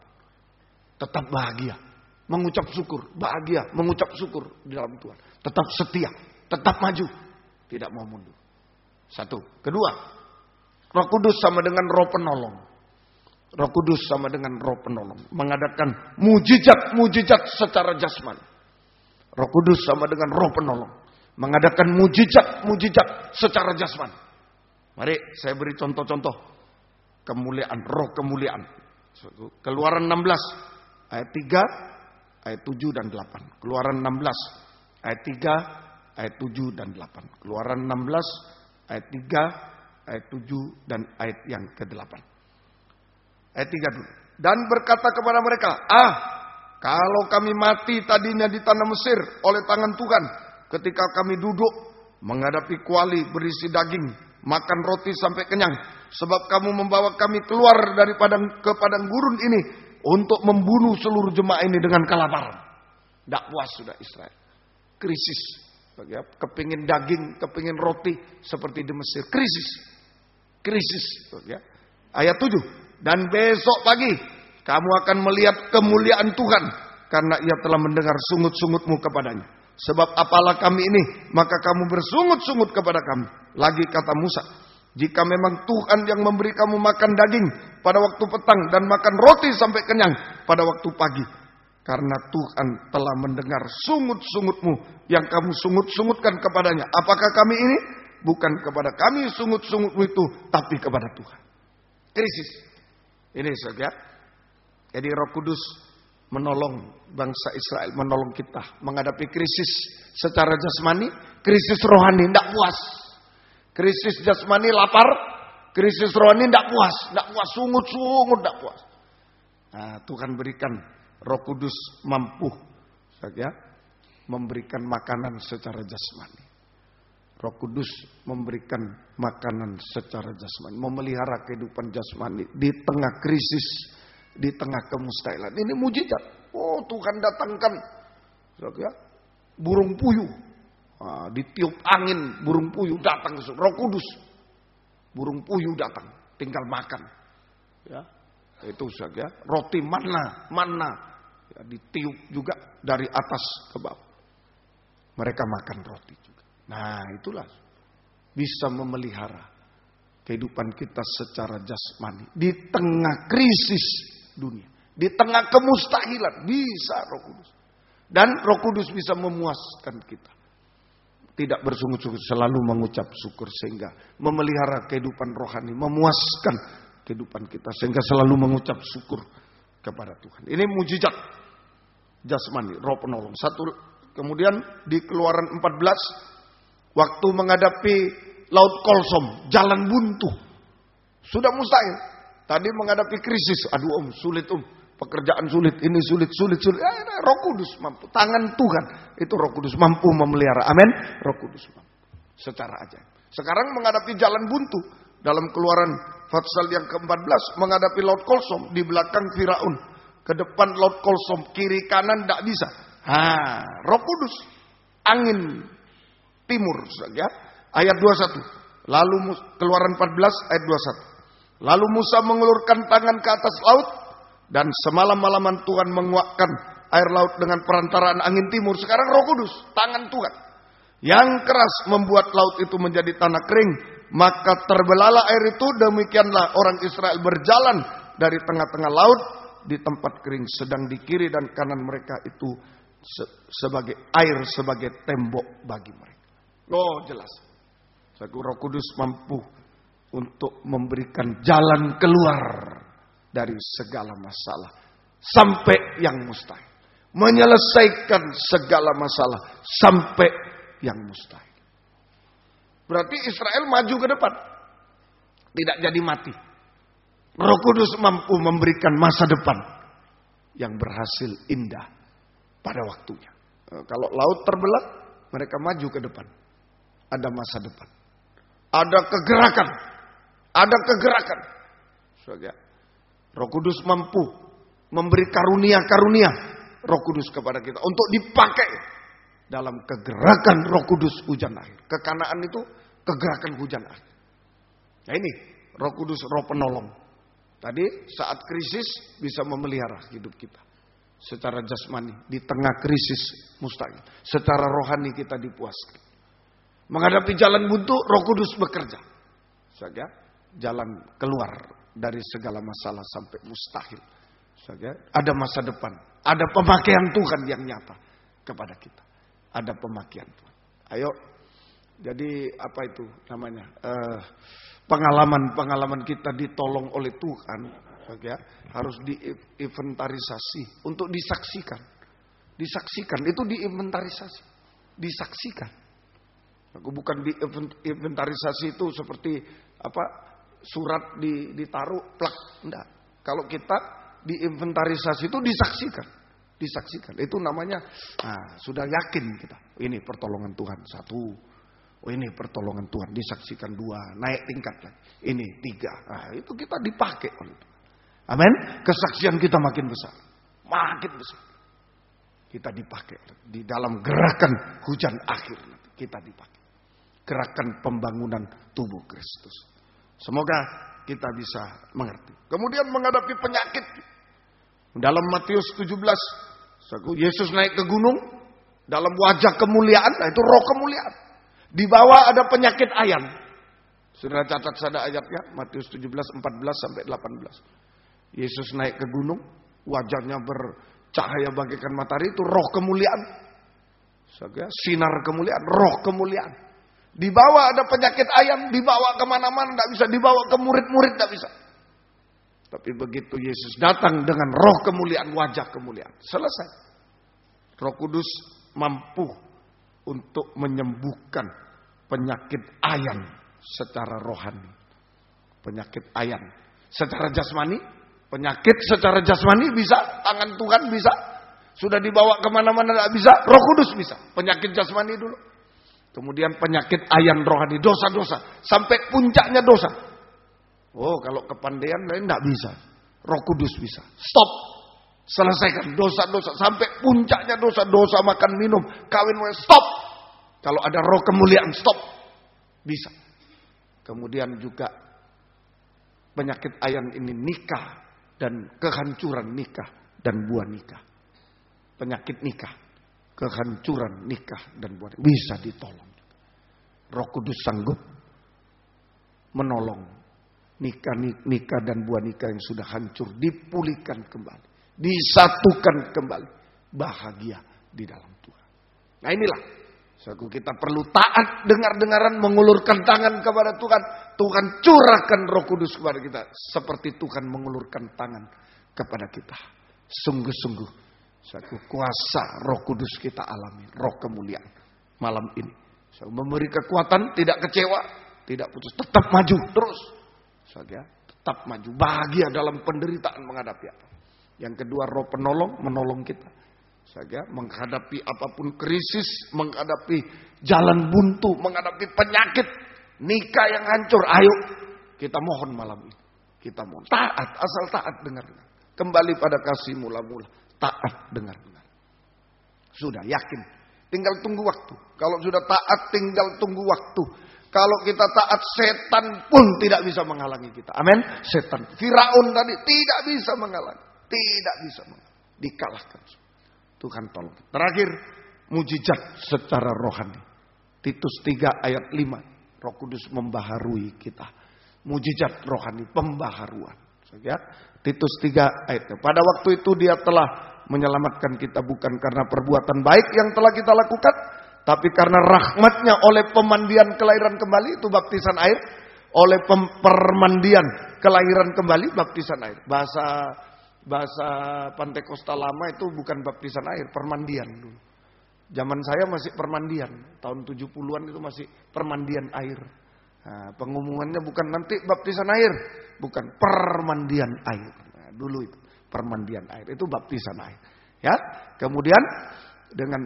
Tetap bahagia. Mengucap syukur. Bahagia. Mengucap syukur di dalam Tuhan. Tetap setia. Tetap maju. Tidak mau mundur. 1. Kedua, Roh Kudus sama dengan roh penolong. Roh Kudus sama dengan roh penolong. Mengadakan mujizat-mujizat secara jasmani. Roh Kudus sama dengan roh penolong. Mengadakan mujizat-mujizat secara jasmani. Mari saya beri contoh-contoh. Kemuliaan, roh kemuliaan. Keluaran 16 ayat 3, ayat 7 dan 8. Keluaran 16 ayat 3, ayat 7 dan 8. Keluaran 16 ayat 3, ayat 7 dan ayat yang ke-8. Ayat 3 dulu. Dan berkata kepada mereka, kalau kami mati tadinya di tanah Mesir oleh tangan Tuhan, ketika kami duduk menghadapi kuali berisi daging, makan roti sampai kenyang, sebab kamu membawa kami keluar dari ke padang gurun ini untuk membunuh seluruh jemaah ini dengan kelaparan. Tidak puas sudah Israel. Krisis. Kepingin daging, kepingin roti seperti di Mesir. Krisis. Ayat 7. Dan besok pagi kamu akan melihat kemuliaan Tuhan, karena ia telah mendengar sungut-sungutmu kepadanya. Sebab apalah kami ini, maka kamu bersungut-sungut kepada kami. Lagi kata Musa, jika memang Tuhan yang memberi kamu makan daging pada waktu petang dan makan roti sampai kenyang pada waktu pagi, karena Tuhan telah mendengar sungut-sungutmu yang kamu sungut-sungutkan kepadanya. Apakah kami ini? Bukan kepada kami sungut-sungutmu itu, tapi kepada Tuhan. Krisis. Ini saja. Jadi Roh Kudus menolong bangsa Israel, menolong kita menghadapi krisis secara jasmani, krisis rohani tidak puas. Krisis jasmani lapar, krisis rohani tidak puas, sungut-sungut tidak puas. Nah, Tuhan berikan Roh Kudus mampu saja memberikan makanan secara jasmani. Roh Kudus memberikan makanan secara jasmani, memelihara kehidupan jasmani di tengah krisis, di tengah kemustahilan. Ini mujizat. Oh, Tuhan datangkan burung puyuh. Ditiup angin, burung puyuh datang. Roh Kudus. Burung puyuh datang, tinggal makan. Ya, itu saja. Roti mana. Ya, ditiup juga dari atas ke bawah. Mereka makan roti juga. Nah, itulah bisa memelihara kehidupan kita secara jasmani di tengah krisis dunia, di tengah kemustahilan, bisa Roh Kudus. Dan Roh Kudus bisa memuaskan kita. Tidak bersungut-sungut, selalu mengucap syukur, sehingga memelihara kehidupan rohani, memuaskan kehidupan kita sehingga selalu mengucap syukur kepada Tuhan. Ini mujizat jasmani, Roh penolong. Kemudian di Keluaran 14, waktu menghadapi Laut Kolsom, jalan buntu, sudah mustahil. Tadi menghadapi krisis, aduh sulit pekerjaan sulit, ini sulit. Roh Kudus mampu, tangan Tuhan itu Roh Kudus mampu memelihara. Amin. Roh Kudus mampu secara ajaib. Sekarang menghadapi jalan buntu dalam Keluaran pasal yang ke-14, menghadapi Laut Kolsom, di belakang Firaun, ke depan Laut Kolsom, kiri kanan tidak bisa. Roh Kudus, angin timur saja. Ayat 21. Lalu Keluaran 14 ayat 21. Lalu Musa mengulurkan tangan ke atas laut, dan semalam-malaman Tuhan menguakkan air laut dengan perantaraan angin timur. Sekarang Roh Kudus, tangan Tuhan yang keras membuat laut itu menjadi tanah kering. Maka terbelahlah air itu, demikianlah orang Israel berjalan dari tengah-tengah laut di tempat kering, sedang di kiri dan kanan mereka itu sebagai air, sebagai tembok bagi mereka. Oh, jelas. Roh Kudus mampu untuk memberikan jalan keluar dari segala masalah sampai yang mustahil. Menyelesaikan segala masalah sampai yang mustahil. Berarti Israel maju ke depan. Tidak jadi mati. Roh Kudus mampu memberikan masa depan yang berhasil indah pada waktunya. Kalau laut terbelah, mereka maju ke depan. Ada masa depan. Ada kegerakan. Roh Kudus mampu memberi karunia-karunia Roh Kudus kepada kita untuk dipakai dalam kegerakan Roh Kudus hujan akhir. Kekanaan itu kegerakan hujan akhir. Nah ini Roh Kudus, Roh penolong. Tadi saat krisis bisa memelihara hidup kita secara jasmani di tengah krisis mustahil. Secara rohani kita dipuaskan. Menghadapi jalan buntu, Roh Kudus bekerja. Saja, jalan keluar dari segala masalah sampai mustahil. Ada masa depan, ada pemakaian Tuhan yang nyata kepada kita. Ada pemakaian Tuhan. Ayo, jadi apa itu namanya? Pengalaman-pengalaman kita ditolong oleh Tuhan, harus diinventarisasi untuk disaksikan. Disaksikan itu diinventarisasi, disaksikan. Aku bukan diinventarisasi itu seperti apa? Surat ditaruh plak, enggak. Kalau kita diinventarisasi itu disaksikan. Disaksikan. Itu namanya sudah yakin kita. Ini pertolongan Tuhan 1. Oh ini pertolongan Tuhan. Disaksikan 2. Naik tingkat lagi. Ini 3. Itu kita dipakai oleh Tuhan. Amin. Kesaksian kita makin besar. Makin besar. Kita dipakai. Di dalam gerakan hujan akhir. Kita dipakai. Gerakan pembangunan tubuh Kristus. Semoga kita bisa mengerti. Kemudian menghadapi penyakit. Dalam Matius 17. Yesus naik ke gunung. Dalam wajah kemuliaan. Itu roh kemuliaan. Di bawah ada penyakit ayan. Sudah catat sada ayatnya. Matius 17, 14 sampai 18. Yesus naik ke gunung. Wajahnya bercahaya bagaikan matahari. Itu roh kemuliaan. Sinar kemuliaan. Roh kemuliaan. Dibawa ada penyakit ayan, dibawa kemana-mana, tidak bisa, dibawa ke murid-murid, tidak bisa. Tapi begitu Yesus datang dengan roh kemuliaan, wajah kemuliaan, selesai. Roh Kudus mampu untuk menyembuhkan penyakit ayan secara rohani. Penyakit ayan secara jasmani, penyakit secara jasmani bisa, tangan Tuhan bisa. Sudah dibawa kemana-mana tidak bisa, Roh Kudus bisa. Penyakit jasmani dulu. Kemudian penyakit ayan rohani, dosa-dosa. Sampai puncaknya dosa. Oh, kalau kepandaian lain tidak bisa. Roh Kudus bisa. Stop. Selesaikan dosa-dosa. Sampai puncaknya dosa. Dosa makan minum, kawin, stop. Kalau ada roh kemuliaan, stop. Bisa. Kemudian juga penyakit ayan ini nikah. Dan kehancuran nikah dan buah nikah. Penyakit nikah. Kehancuran nikah dan buah nikah. Bisa ditolong. Roh Kudus sanggup menolong nikah dan buah nikah yang sudah hancur dipulihkan kembali, disatukan kembali, bahagia di dalam Tuhan. Nah inilah, kita perlu taat, dengar-dengaran, mengulurkan tangan kepada Tuhan. Tuhan curahkan Roh Kudus kepada kita seperti Tuhan mengulurkan tangan kepada kita. Sungguh-sungguh, kuasa Roh Kudus kita alami, Roh kemuliaan malam ini. Memberi kekuatan, tidak kecewa, tidak putus, tetap maju terus. Tetap maju, bahagia dalam penderitaan menghadapi apa. Yang kedua, roh penolong menolong kita. Menghadapi apapun krisis, menghadapi jalan buntu, menghadapi penyakit, nikah yang hancur. Ayo, kita mohon malam ini. Kita mohon taat, asal taat dengar-dengar. Kembali pada kasih mula-mula, taat dengar-dengar. Sudah yakin. Tinggal tunggu waktu. Kalau sudah taat, tinggal tunggu waktu. Kalau kita taat, setan pun tidak bisa menghalangi kita. Amin. Setan. Firaun tadi tidak bisa menghalangi. Tidak bisa menghalangi. Dikalahkan. Tuhan tolong. Terakhir, mujizat secara rohani. Titus 3 ayat 5. Roh Kudus membaharui kita. Mujizat rohani, pembaharuan. Titus 3 ayat. Pada waktu itu dia telah menyelamatkan kita bukan karena perbuatan baik yang telah kita lakukan, tapi karena rahmatnya oleh pemandian kelahiran kembali, itu baptisan air, oleh permandian kelahiran kembali, baptisan air. Bahasa Pantekostal lama itu bukan baptisan air, permandian dulu. Zaman saya masih permandian, tahun 70-an itu masih permandian air. Nah, pengumumannya bukan nanti baptisan air, bukan permandian air. Nah, dulu itu permandian air, itu baptisan air. Ya, kemudian dengan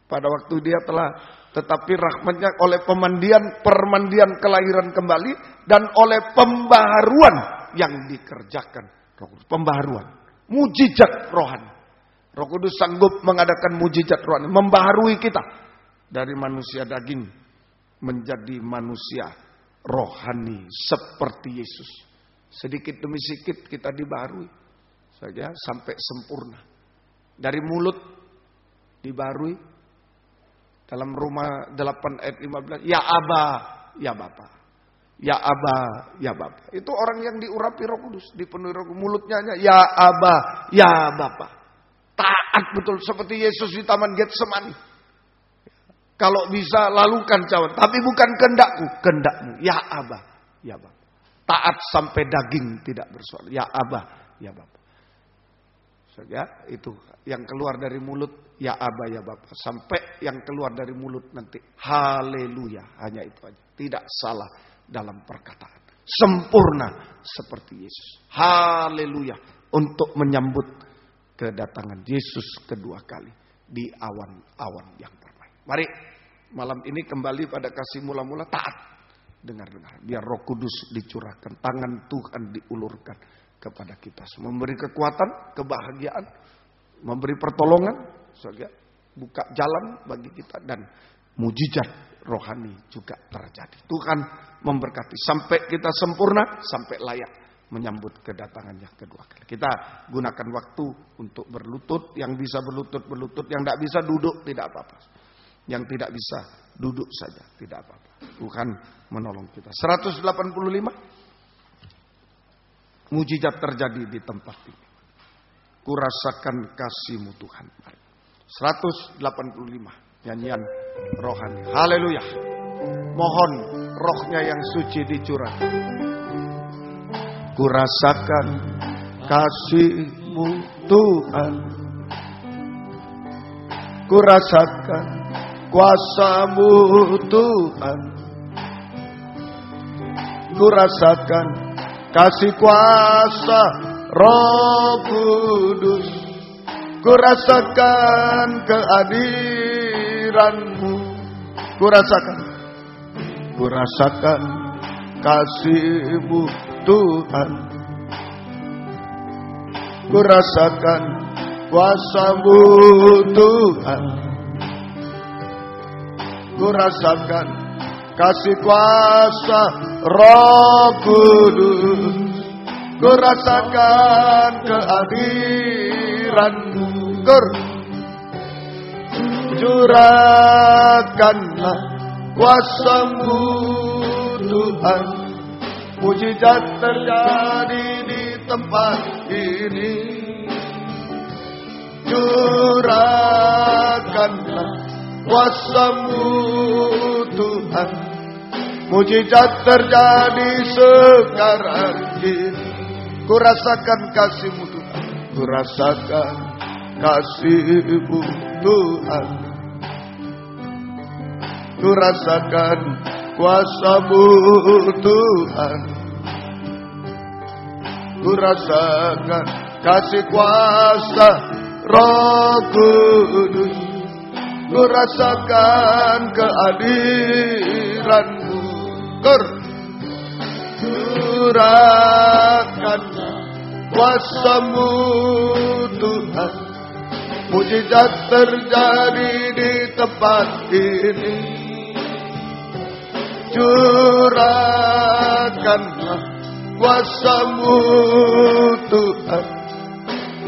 pada waktu dia telah, tetapi rahmatnya oleh permandian kelahiran kembali dan oleh pembaharuan yang dikerjakan. Pembaharuan, mujizat rohani. Roh Kudus sanggup mengadakan mujizat rohani, membaharui kita dari manusia daging menjadi manusia rohani seperti Yesus. Sedikit demi sedikit kita dibaharui saja sampai sempurna. Dari mulut dibaharui. Dalam Roma 8 ayat 15, ya Aba, ya Bapa. Ya Aba, ya Bapa. Itu orang yang diurapi Roh Kudus, dipenuhi Roh Kudus. Mulutnya hanya ya Aba, ya Bapa. Taat betul seperti Yesus di Taman Getsemani. Kalau bisa lalukan cawan, tapi bukan kehendakku, kehendakmu. Ya Aba, ya Bapa. Taat sampai daging tidak bersuara. Ya Aba, ya Bapa. Ya, itu yang keluar dari mulut ya Aba, ya Bapa. Sampai yang keluar dari mulut nanti haleluya. Hanya itu aja. Tidak salah dalam perkataan. Sempurna seperti Yesus. Haleluya. Untuk menyambut kedatangan Yesus kedua kali di awan-awan yang permai. Mari malam ini kembali pada kasih mula-mula, taat. Dengar-dengar. Biar Roh Kudus dicurahkan. Tangan Tuhan diulurkan kepada kita. Memberi kekuatan, kebahagiaan. Memberi pertolongan. Buka jalan bagi kita. Dan mujizat rohani juga terjadi. Tuhan memberkati sampai kita sempurna, sampai layak menyambut kedatangannya kedua kali. Kita gunakan waktu untuk berlutut. Yang bisa berlutut, yang tidak bisa duduk tidak apa-apa. Yang tidak bisa duduk saja tidak apa-apa. Tuhan menolong kita. 185 mujizat terjadi di tempat ini. Kurasakan kasih-Mu Tuhan. 185 nyanyian rohani. Haleluya. Mohon rohnya yang suci dicurahkan. Kurasakan kasih-Mu Tuhan. Kurasakan kuasa-Mu Tuhan. Kurasakan kasih kuasa Roh Kudus. Kurasakan kehadiran-Mu. Kurasakan kasih-Mu Tuhan. Kurasakan kuasa-Mu Tuhan. Kurasakan kasih kuasa Roh Kudus. Kurasakan kehadiran-Mu. Curahkanlah kuasa-Mu Tuhan. Mujizat terjadi di tempat ini. Curahkanlah kuasa-Mu Tuhan. Mujizat terjadi sekarang ini. Kurasakan kasih-Mu Tuhan. Kurasakan kasih-Mu Tuhan. Kurasakan kuasa-Mu Tuhan. Kurasakan kasih kuasa Roh Kudus. Kurasakan kehadiran-Mu. Curahkanlah kuasa-Mu Tuhan. Mujizat terjadi di tempat ini. Curahkanlah kuasa-Mu Tuhan.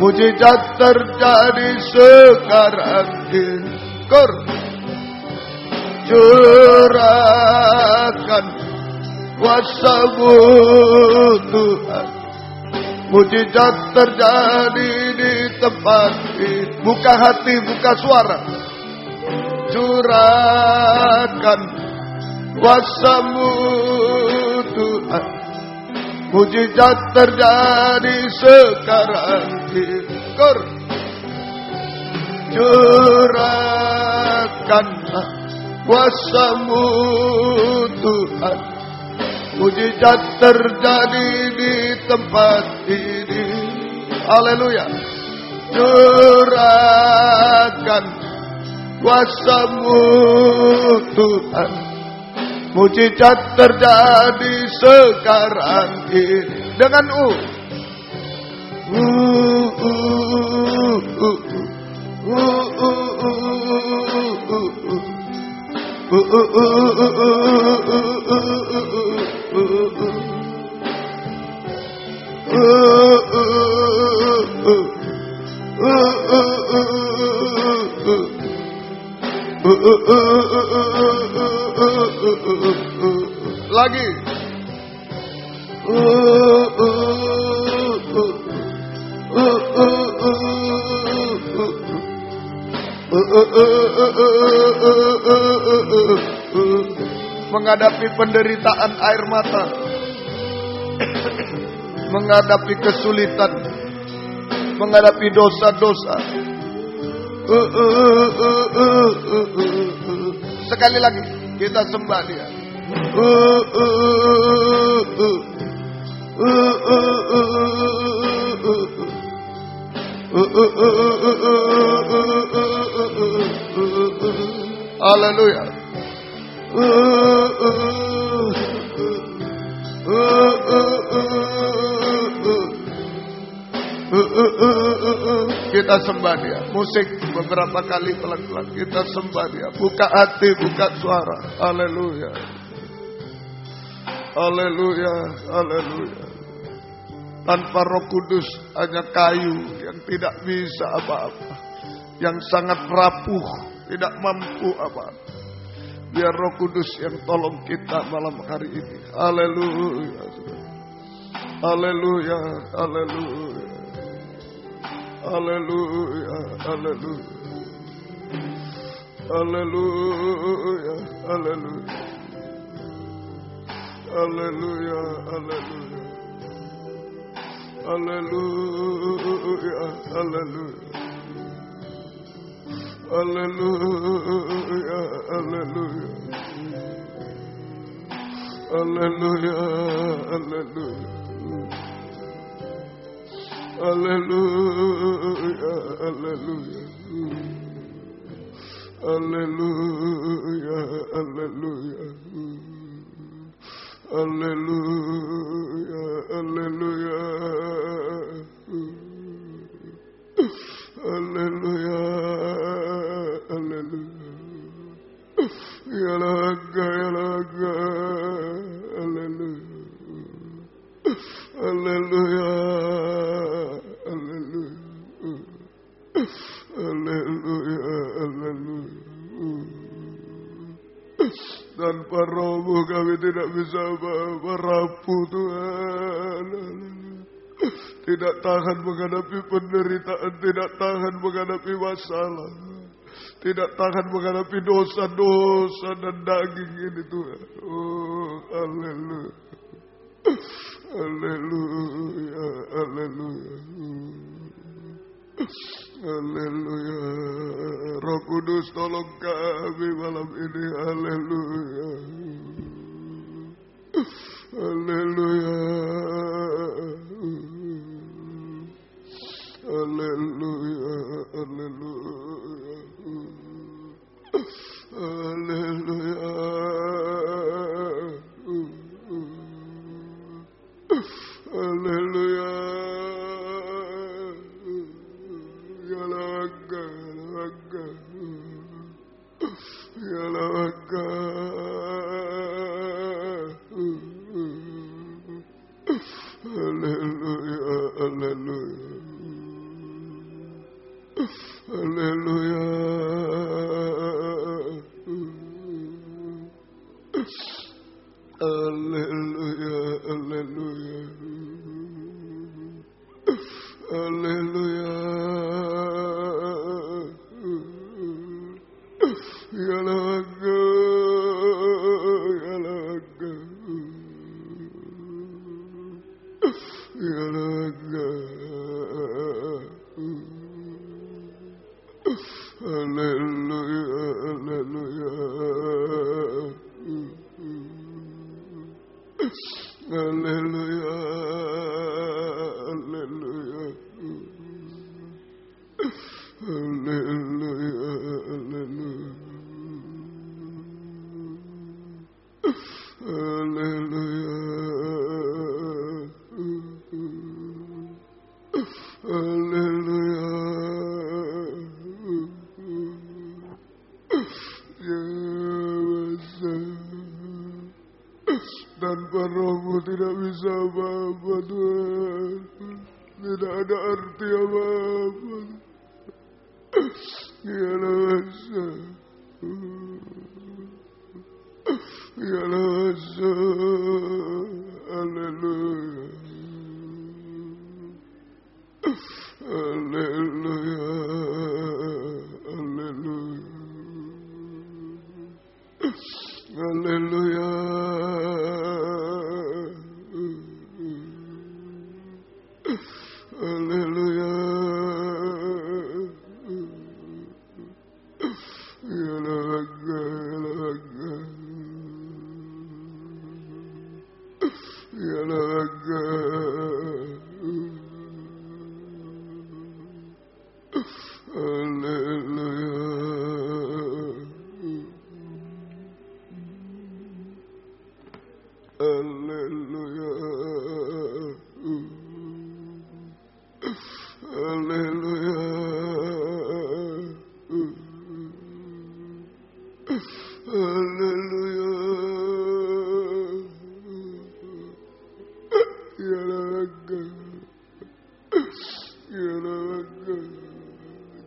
Mujizat terjadi sekarang ini. Curahkan kuasa-Mu Tuhan. Mujizat terjadi di tempat ini. Buka hati, buka suara. Curahkan kuasa-Mu Tuhan. Mujizat terjadi sekarang ini. Curahkanlah kuasa-Mu Tuhan. Mujizat terjadi di tempat ini. Haleluya. Curahkan kuasa-Mu Tuhan. Mujizat terjadi sekarang ini. Dengan lagi menghadapi penderitaan air mata, menghadapi kesulitan, menghadapi dosa-dosa. Sekali lagi kita sembah Dia. Haleluya. Kita sembah Dia. Musik beberapa kali pelan-pelan. Kita sembah Dia. Buka hati, buka suara. Haleluya. Haleluya. Haleluya. Tanpa Roh Kudus hanya kayu yang tidak bisa apa-apa. Yang sangat rapuh, tidak mampu apa-apa. Biar Roh Kudus yang tolong kita malam hari ini. Haleluya. Haleluya. Haleluya. Haleluya. Haleluya. Haleluya. Haleluya. Haleluya. Haleluya. Haleluya. Haleluya. Haleluya, haleluya. Haleluya, haleluya. Haleluya, haleluya. Haleluya, haleluya. Haleluya, haleluya. Haleluya, haleluya. Ya laga, ya laga. Haleluya. Haleluya. Haleluya. Haleluya, haleluya. Tanpa Roh-Mu kami tidak bisa rapuh Tuhan. Tidak tahan menghadapi penderitaan, tidak tahan menghadapi masalah, tidak tahan menghadapi dosa-dosa dan daging ini Tuhan. Oh, haleluya. Haleluya, haleluya. Haleluya. Roh Kudus tolong kami malam ini. Haleluya. Haleluya. Haleluya, haleluya. Haleluya. Haleluya. Ya laga, laga. Ya laga. Haleluya, haleluya. Haleluya. Haleluya, haleluya. Haleluya. Ya laga, ya laga. Ya laga. Haleluya, haleluya. Haleluya, haleluya. Haleluya, haleluya. Haleluya. Haleluya. Tanpa Roh-Mu tidak bisa apa-apa Tuhan. Tidak ada arti apa-apa. Ya rasa. Ya rasa. Haleluya. Haleluya. Haleluya. Haleluya. Haleluya.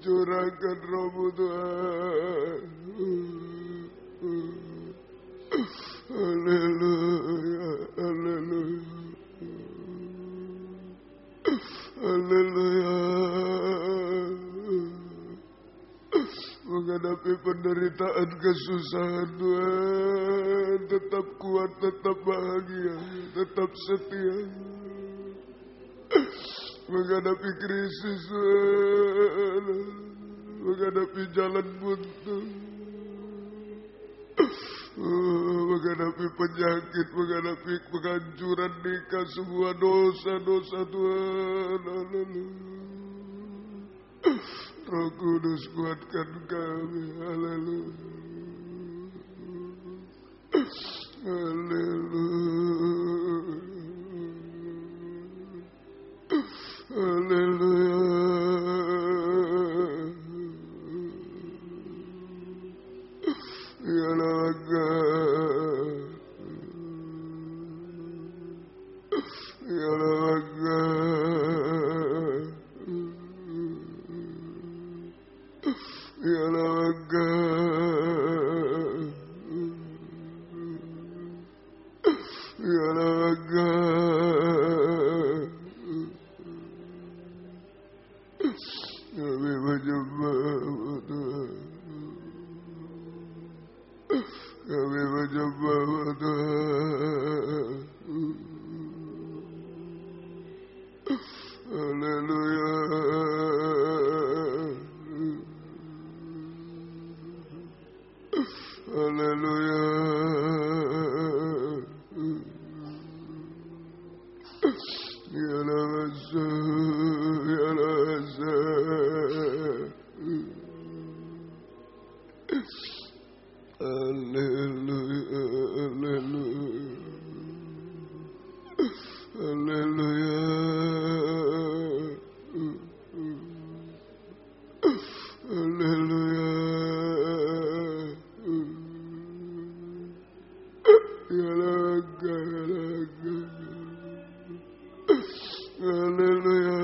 Curahkan Roh-Mu Tuhan. Haleluya, haleluya. Haleluya. Menghadapi penderitaan, kesusahan Tuhan, tetap kuat, tetap bahagia, tetap setia. Menghadapi krisis, menghadapi jalan buntu, menghadapi penyakit, menghadapi penghancuran nikah, semua dosa-dosa Tuhan. Roh Kudus kuatkan kami. Haleluya. Haleluya. Haleluya. Ya laga. Ya laga. Ya laga. Ya laga. Kami menyembah Tuhan. Kami menyembah Tuhan. Haleluya. Haleluya. Ya Lasa, ya Lasa. Haleluya, haleluya. Haleluya. Haleluya. Ya laga, ya laga. Haleluya.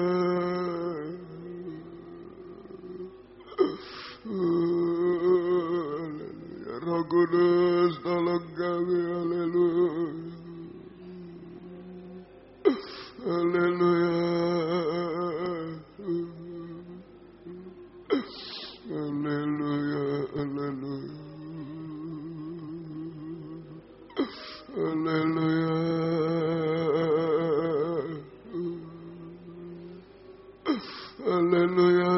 Roh Kudus tolong kami. Haleluya. Haleluya. Haleluya. Haleluya. Haleluya. Haleluya.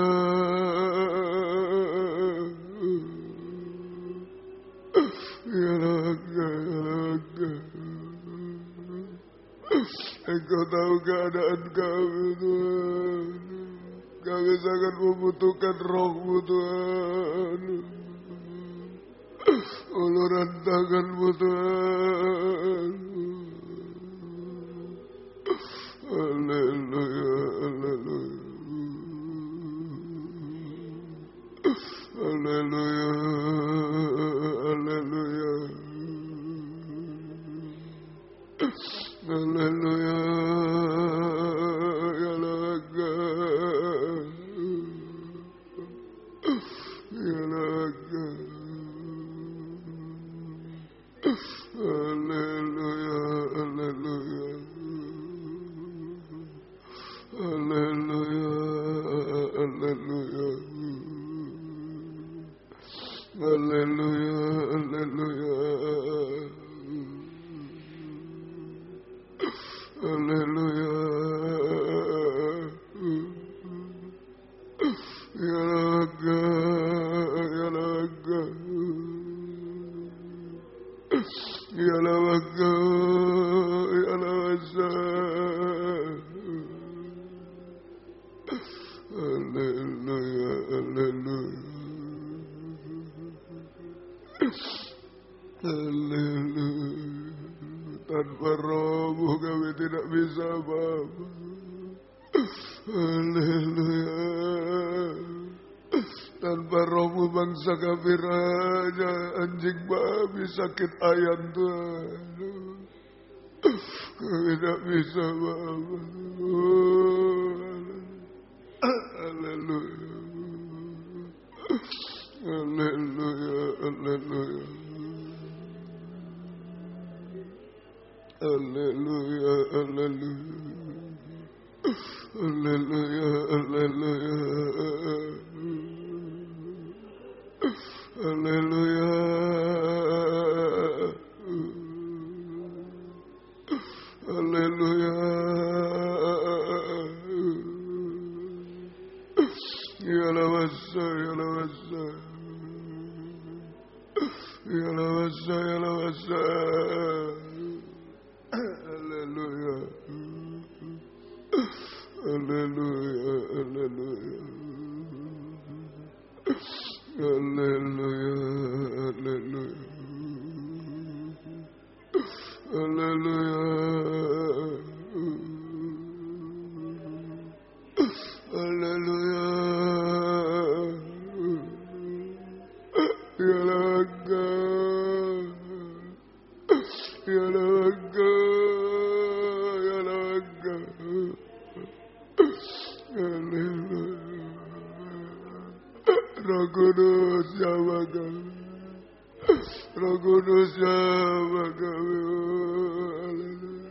Ya laga, ya laga. Engkau tahu keadaan kami Tuhan. Kami sangat membutuhkan Roh-Mu Tuhan. Uluran tangan-Mu Tuhan. Haleluya, haleluya. Haleluya, haleluya. Haleluya. Ya laga. Ya laga. Haleluya, haleluya. Haleluya, haleluya. Haleluya, haleluya. Ya lawaka, ya lawasa. Haleluya, haleluya. Haleluya. Tanpa Rohmu kami tidak bisa apa-apa. Haleluya. Tanpa Rohmu bangsa kami hanya anjing babi sakit ayam Tuhan. Kami tidak bisa apa-apa. Haleluya. Haleluya. Haleluya. Haleluya. Haleluya. Haleluya. Haleluya. Haleluya. Haleluya. Ya lawasa, ya lawasa. Ya lawasa, ya lawasa. Haleluya. Haleluya. Haleluya. Haleluya. Haleluya. Haleluya. Haleluya. Ya laga. Ya laga. Ya laga. Haleluya. Roh Kudus sama kami. Roh Kudus sama kami. Haleluya.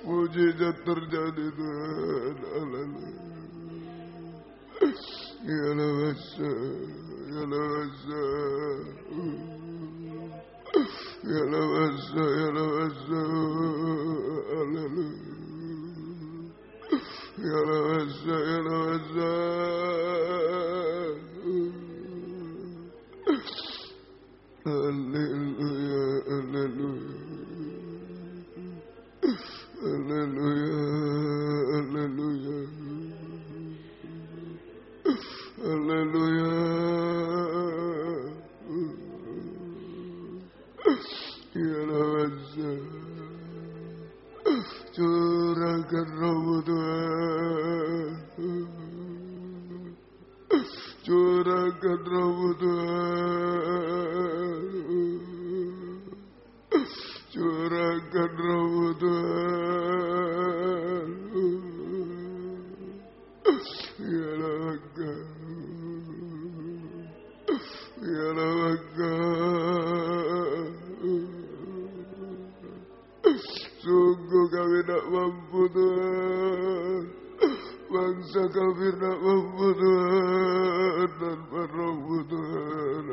Mujizat terjadi Tuhan. Haleluya. Ya lawasa. Ya lawasa. Ya lawasa. Ya lawasa. Haleluya. Ya lawasa. Ya lawasa. Haleluya, haleluya. Haleluya, haleluya. Haleluya. Ya lawasa. Curahkan Roh-Mu Tuhan. Curahkan Roh-Mu Tuhan. Curahkan Roh-Mu Tuhan. Ya lawaka. Ya lawaka. Sungguh kami tak mampu Tuhan. Bangsa kami tak mampu Tuhan. Tanpa Roh-Mu Tuhan.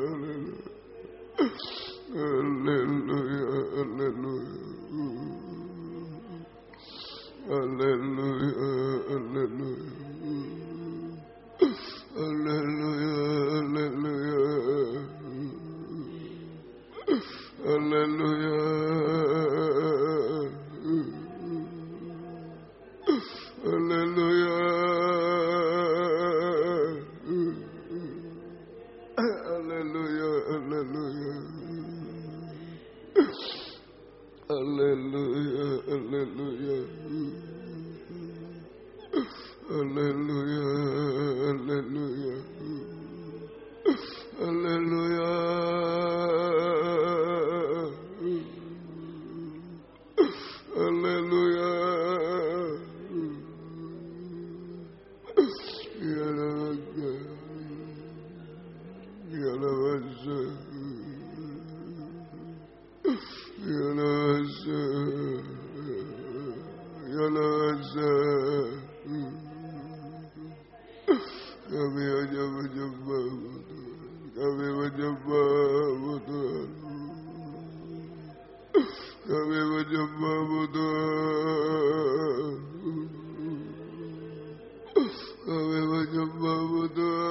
Haleluya. Haleluya. Haleluya. Haleluya. Haleluya. Haleluya. Haleluya. Haleluya. Haleluya. Haleluya. Haleluya. Haleluya. Haleluya. Haleluya. Haleluya. Haleluya. Ya laga. Ya lawasa. Ya lawasa. Ya lawasa. Kami hanya menyembah-Mu Tuhan. Kami menyembah-Mu Tuhan. Kami menyembah-Mu Tuhan. Kami menyembah-Mu Tuhan.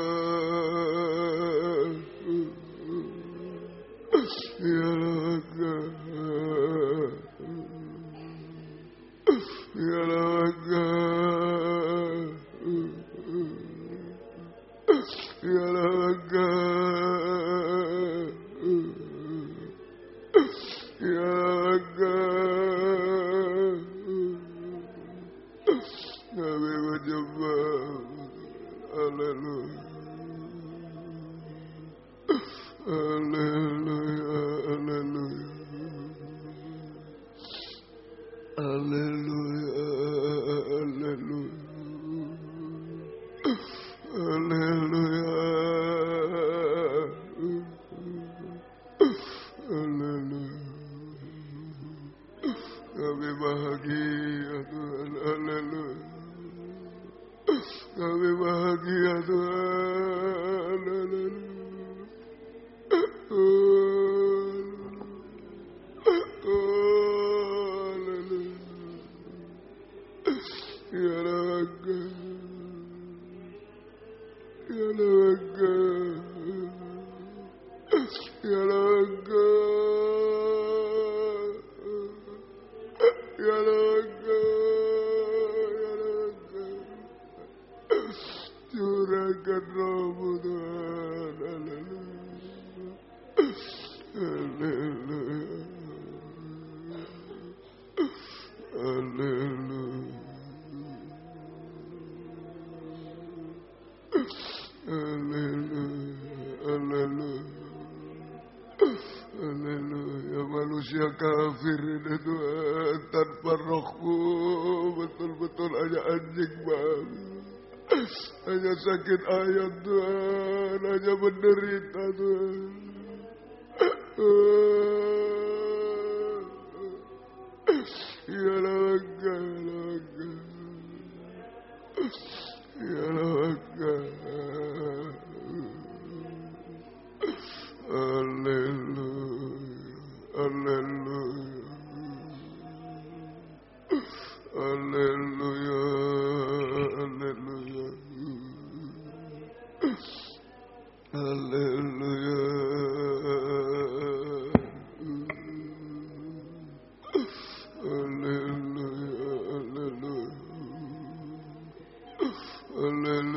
Manusia kafir ini Tuhan, tanpa rohmu, betul-betul hanya anjing bang, hanya sakit ayam Tuhan, hanya menderita Tuhan. Ya laga, ya laga. Haleluya, haleluya,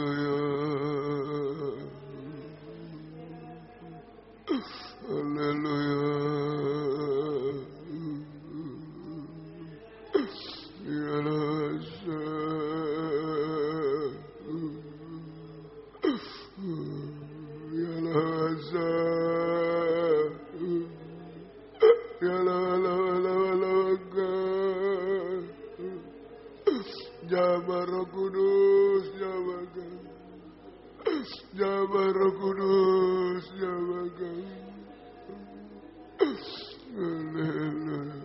haleluya, haleluya, haleluya, haleluya, haleluya. Jabar Roh Kudus, jabarkan. Jabar Roh Kudus, jabarkan. Haleluya.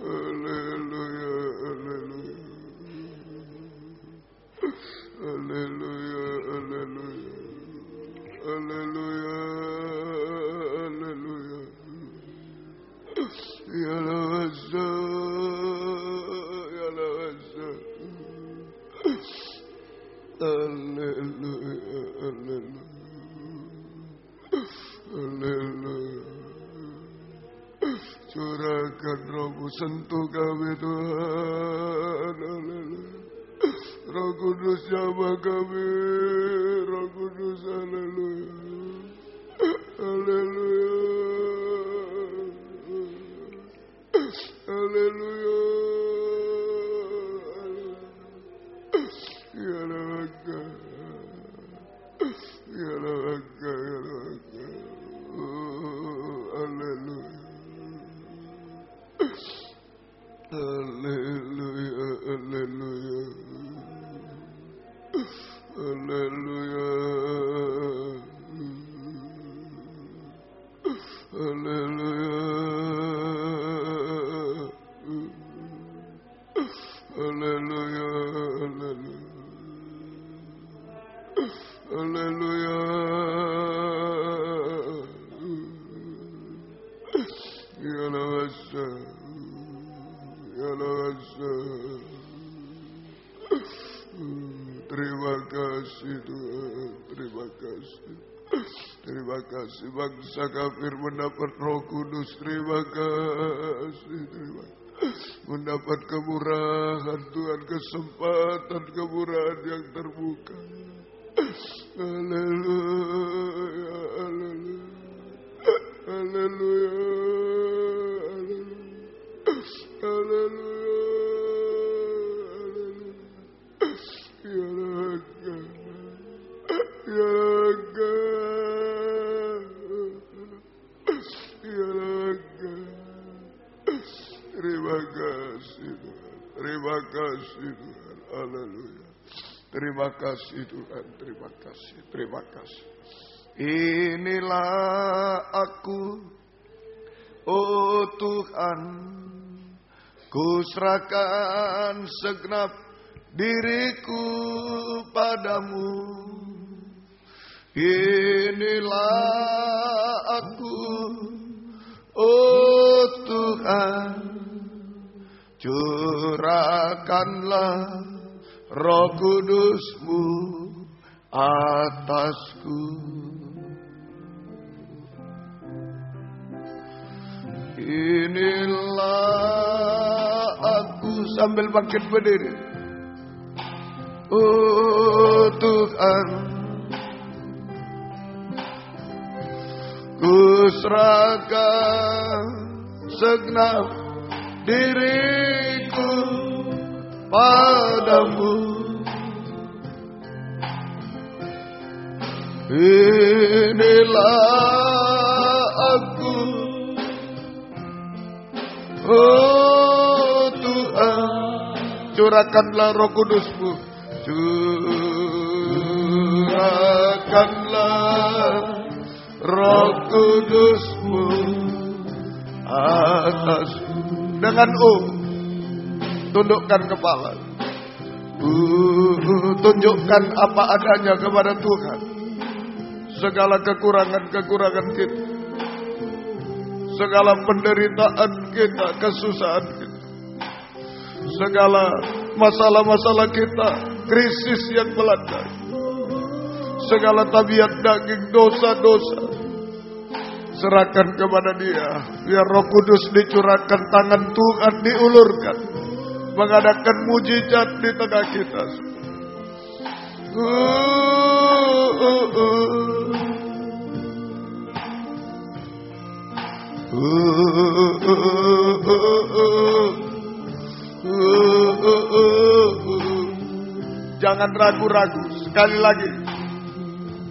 Haleluya, haleluya. Haleluya, haleluya. Haleluya, haleluya. Ya lawasa, ya lawasa. Haleluya, haleluya. Haleluya. Curahkan Roh-Mu, sentuh kami Tuhan. Haleluya. Roh Kudus jamah kami, Roh Kudus, haleluya. Haleluya. Haleluya. Ya laga. Ya laga, ya laga. Haleluya. Haleluya, haleluya. Haleluya. Haleluya. Haleluya, haleluya. Haleluya. Ya lawasa. Ya lawasa. Terima kasih Tuhan, terima kasih. Terima kasih. Bangsa kafir mendapat Roh Kudus. Terima kasih. Terima kasih. Mendapat kemurahan Tuhan, kesempatan kemurahan yang terbuka. Haleluya, haleluya, haleluya, haleluya, haleluya. Ya Raga, ya Raga. Terima kasih Tuhan. Terima kasih Tuhan. Haleluya. Terima kasih Tuhan. Terima kasih. Terima kasih. Inilah aku, oh Tuhan, ku serahkan segenap diriku padamu. Inilah aku, oh Tuhan, curahkanlah Roh Kudus-Mu atasku. Inilah aku, sambil bangkit berdiri. Oh Tuhan, ku serahkan segenap diriku padamu. Inilah aku, oh Tuhan, curahkanlah Roh Kudus-Mu, curahkanlah Roh Kudus-Mu atasku. Dengan tundukkan kepala, tunjukkan apa adanya kepada Tuhan. Segala kekurangan-kekurangan kita, segala penderitaan kita, kesusahan kita, segala masalah-masalah kita, krisis yang melanda, segala tabiat daging, dosa-dosa, serahkan kepada Dia. Biar Roh Kudus dicurahkan, tangan Tuhan diulurkan, mengadakan mujizat di tengah kita. Jangan ragu-ragu. Sekali lagi,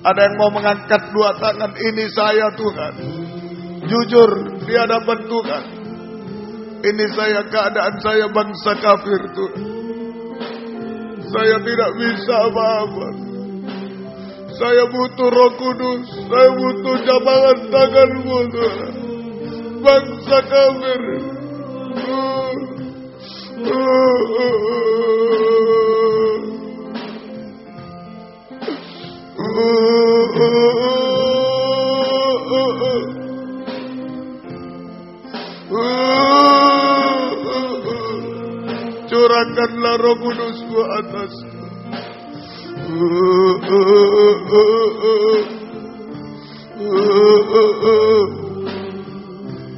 ada yang mau mengangkat dua tangan. Ini saya Tuhan, jujur di hadapan Tuhan. Ini saya, keadaan saya bangsa kafir Tuhan. Saya tidak bisa apa-apa. Saya butuh Roh Kudus. Saya butuh jambangan tangan-Mu Tuhan. Bangsa kafir. Curahkanlah Roh Kudus-Mu atasku.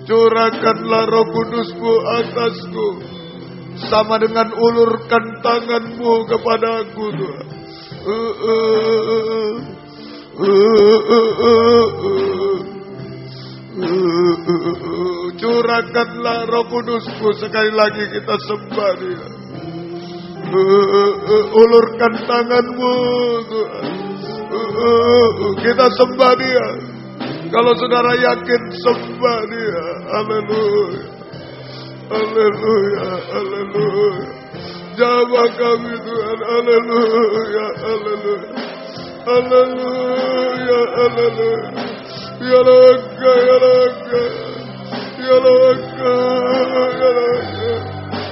Curahkanlah Roh Kudus-Mu atasku. Sama dengan ulurkan tangan-Mu kepada aku Tuhan. Curahkanlah Roh Kudus-Mu. Sekali lagi kita sembah Dia. Ulurkan tangan-Mu Tuhan. Kita sembah Dia. Kalau saudara yakin, sembah Dia. Haleluya, haleluya, haleluya. Jamah kami Tuhan. Haleluya, haleluya, haleluya, haleluya. Ya Raga, ya Raga, ya Raga, ya Raga.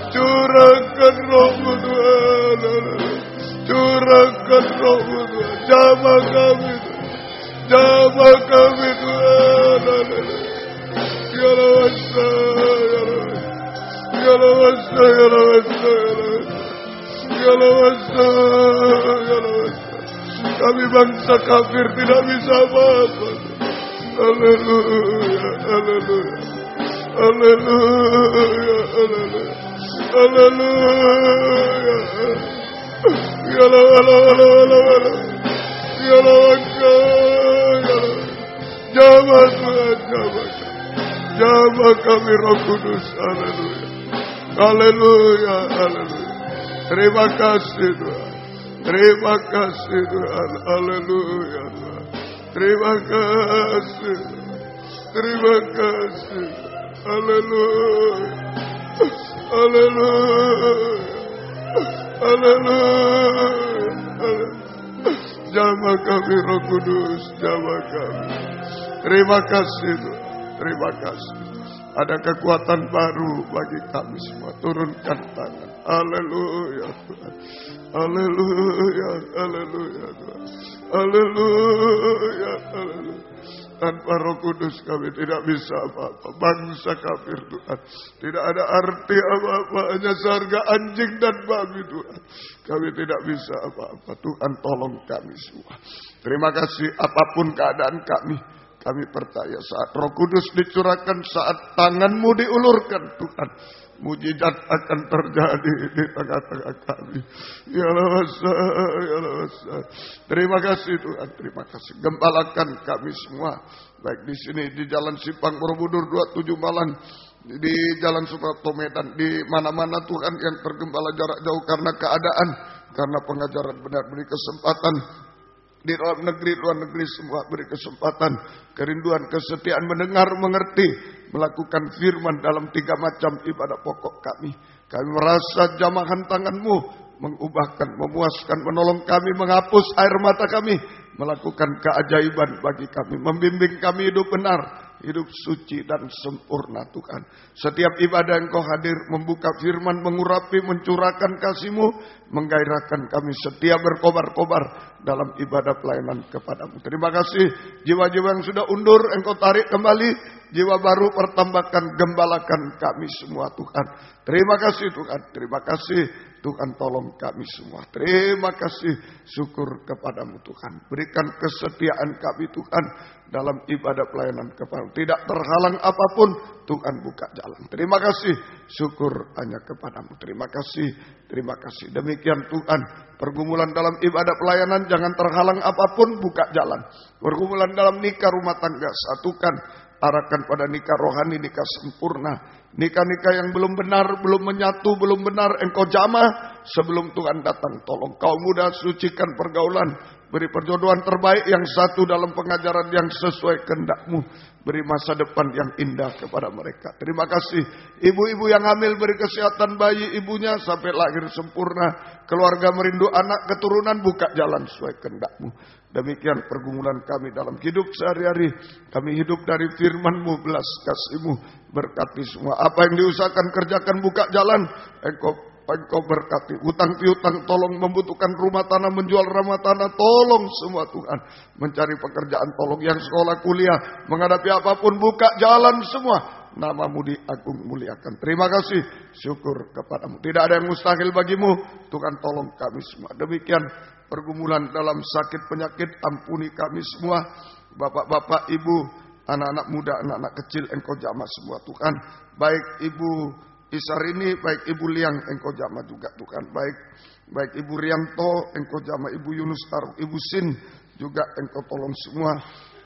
Curahkan Roh-Mu Tuhan. Curahkan Roh-Mu Tuhan. Jamah kami Tuhan. Jamah kami Tuhan. Ya Raga, ya Raga. Ya Raga, ya Raga, ya Raga, ya Raga. Kami bangsa kafir tidak bisa apa-apa. Haleluya, haleluya. Haleluya, haleluya. Haleluya. Ya Allah. Jamah Tuhan, jamah kami Roh Kudus. Haleluya. Haleluya, haleluya. Terima kasih Tuhan. Terima kasih Tuhan. Haleluya Tuhan. Terima kasih. Terima kasih. Haleluya. Haleluya. Haleluya. Jamah kami Roh Kudus, jamah kami. Terima kasih Tuhan. Terima kasih. Ada kekuatan baru bagi kami semua. Turunkan tangan. Haleluya Tuhan. Haleluya. Haleluya Tuhan. Haleluya. Haleluya. Tanpa Roh Kudus kami tidak bisa apa-apa. Bangsa kafir Tuhan. Tidak ada arti apa-apa. Hanya sarga anjing dan babi Tuhan. Kami tidak bisa apa-apa. Tuhan tolong kami semua. Terima kasih apapun keadaan kami. Kami percaya saat Roh Kudus dicurahkan, saat tangan-Mu diulurkan Tuhan, mujizat akan terjadi di tengah-tengah kami. Ya Allah. Terima kasih Tuhan, terima kasih. Gembalakan kami semua, baik di sini di Jalan Simpang Borobudur 27 Malang, di Jalan Suprapto Medan, di mana-mana Tuhan yang tergembala jarak jauh karena keadaan, karena pengajaran benar, beri kesempatan. Di dalam negeri, luar negeri semua beri kesempatan, kerinduan, kesetiaan mendengar, mengerti, melakukan firman dalam 3 macam ibadah pokok kami. Kami merasa jamahan tangan-Mu mengubahkan, memuaskan, menolong kami, menghapus air mata kami, melakukan keajaiban bagi kami, membimbing kami hidup benar, hidup suci dan sempurna Tuhan. Setiap ibadah Engkau hadir, membuka firman, mengurapi, mencurahkan kasih-Mu, menggairahkan kami setia berkobar-kobar dalam ibadah pelayanan kepadamu. Terima kasih jiwa-jiwa yang sudah undur, Engkau tarik kembali, jiwa baru pertambahkan, gembalakan kami semua Tuhan. Terima kasih Tuhan, terima kasih Tuhan, tolong kami semua. Terima kasih, syukur kepadamu Tuhan. Berikan kesetiaan kami Tuhan dalam ibadah pelayanan kepadamu. Tidak terhalang apapun, Tuhan buka jalan. Terima kasih, syukur hanya kepadamu. Terima kasih, terima kasih. Demikian Tuhan, pergumulan dalam ibadah pelayanan jangan terhalang apapun, buka jalan. Pergumulan dalam nikah rumah tangga, satukan, arahkan pada nikah rohani, nikah sempurna. Nikah-nikah yang belum benar, belum menyatu, belum benar, Engkau jamah sebelum Tuhan datang. Tolong kaum muda, sucikan pergaulan, beri perjodohan terbaik yang satu dalam pengajaran yang sesuai kehendak-Mu. Beri masa depan yang indah kepada mereka. Terima kasih. Ibu-ibu yang hamil, beri kesehatan bayi ibunya sampai lahir sempurna. Keluarga merindu anak keturunan, buka jalan sesuai kehendak-Mu. Demikian pergumulan kami dalam hidup sehari-hari. Kami hidup dari firman-Mu, belas kasih-Mu, berkati semua. Apa yang diusahakan kerjakan, buka jalan. Engkau berkati. Utang piutang tolong, membutuhkan rumah tanah, menjual rumah tanah, tolong semua Tuhan. Mencari pekerjaan tolong, yang sekolah kuliah, menghadapi apapun, buka jalan semua. Nama-Mu diagung muliakan. Terima kasih, syukur kepadamu. Tidak ada yang mustahil bagimu. Tuhan tolong kami semua. Demikian pergumulan dalam sakit penyakit, ampuni kami semua. Bapak-bapak, ibu, anak-anak muda, anak-anak kecil, Engkau jamah semua Tuhan. Baik Ibu Isarini, baik Ibu Liang, Engkau jamah juga Tuhan. Baik Ibu Rianto, Engkau jamah. Ibu Yunus Taruh, Ibu Sin juga Engkau tolong semua.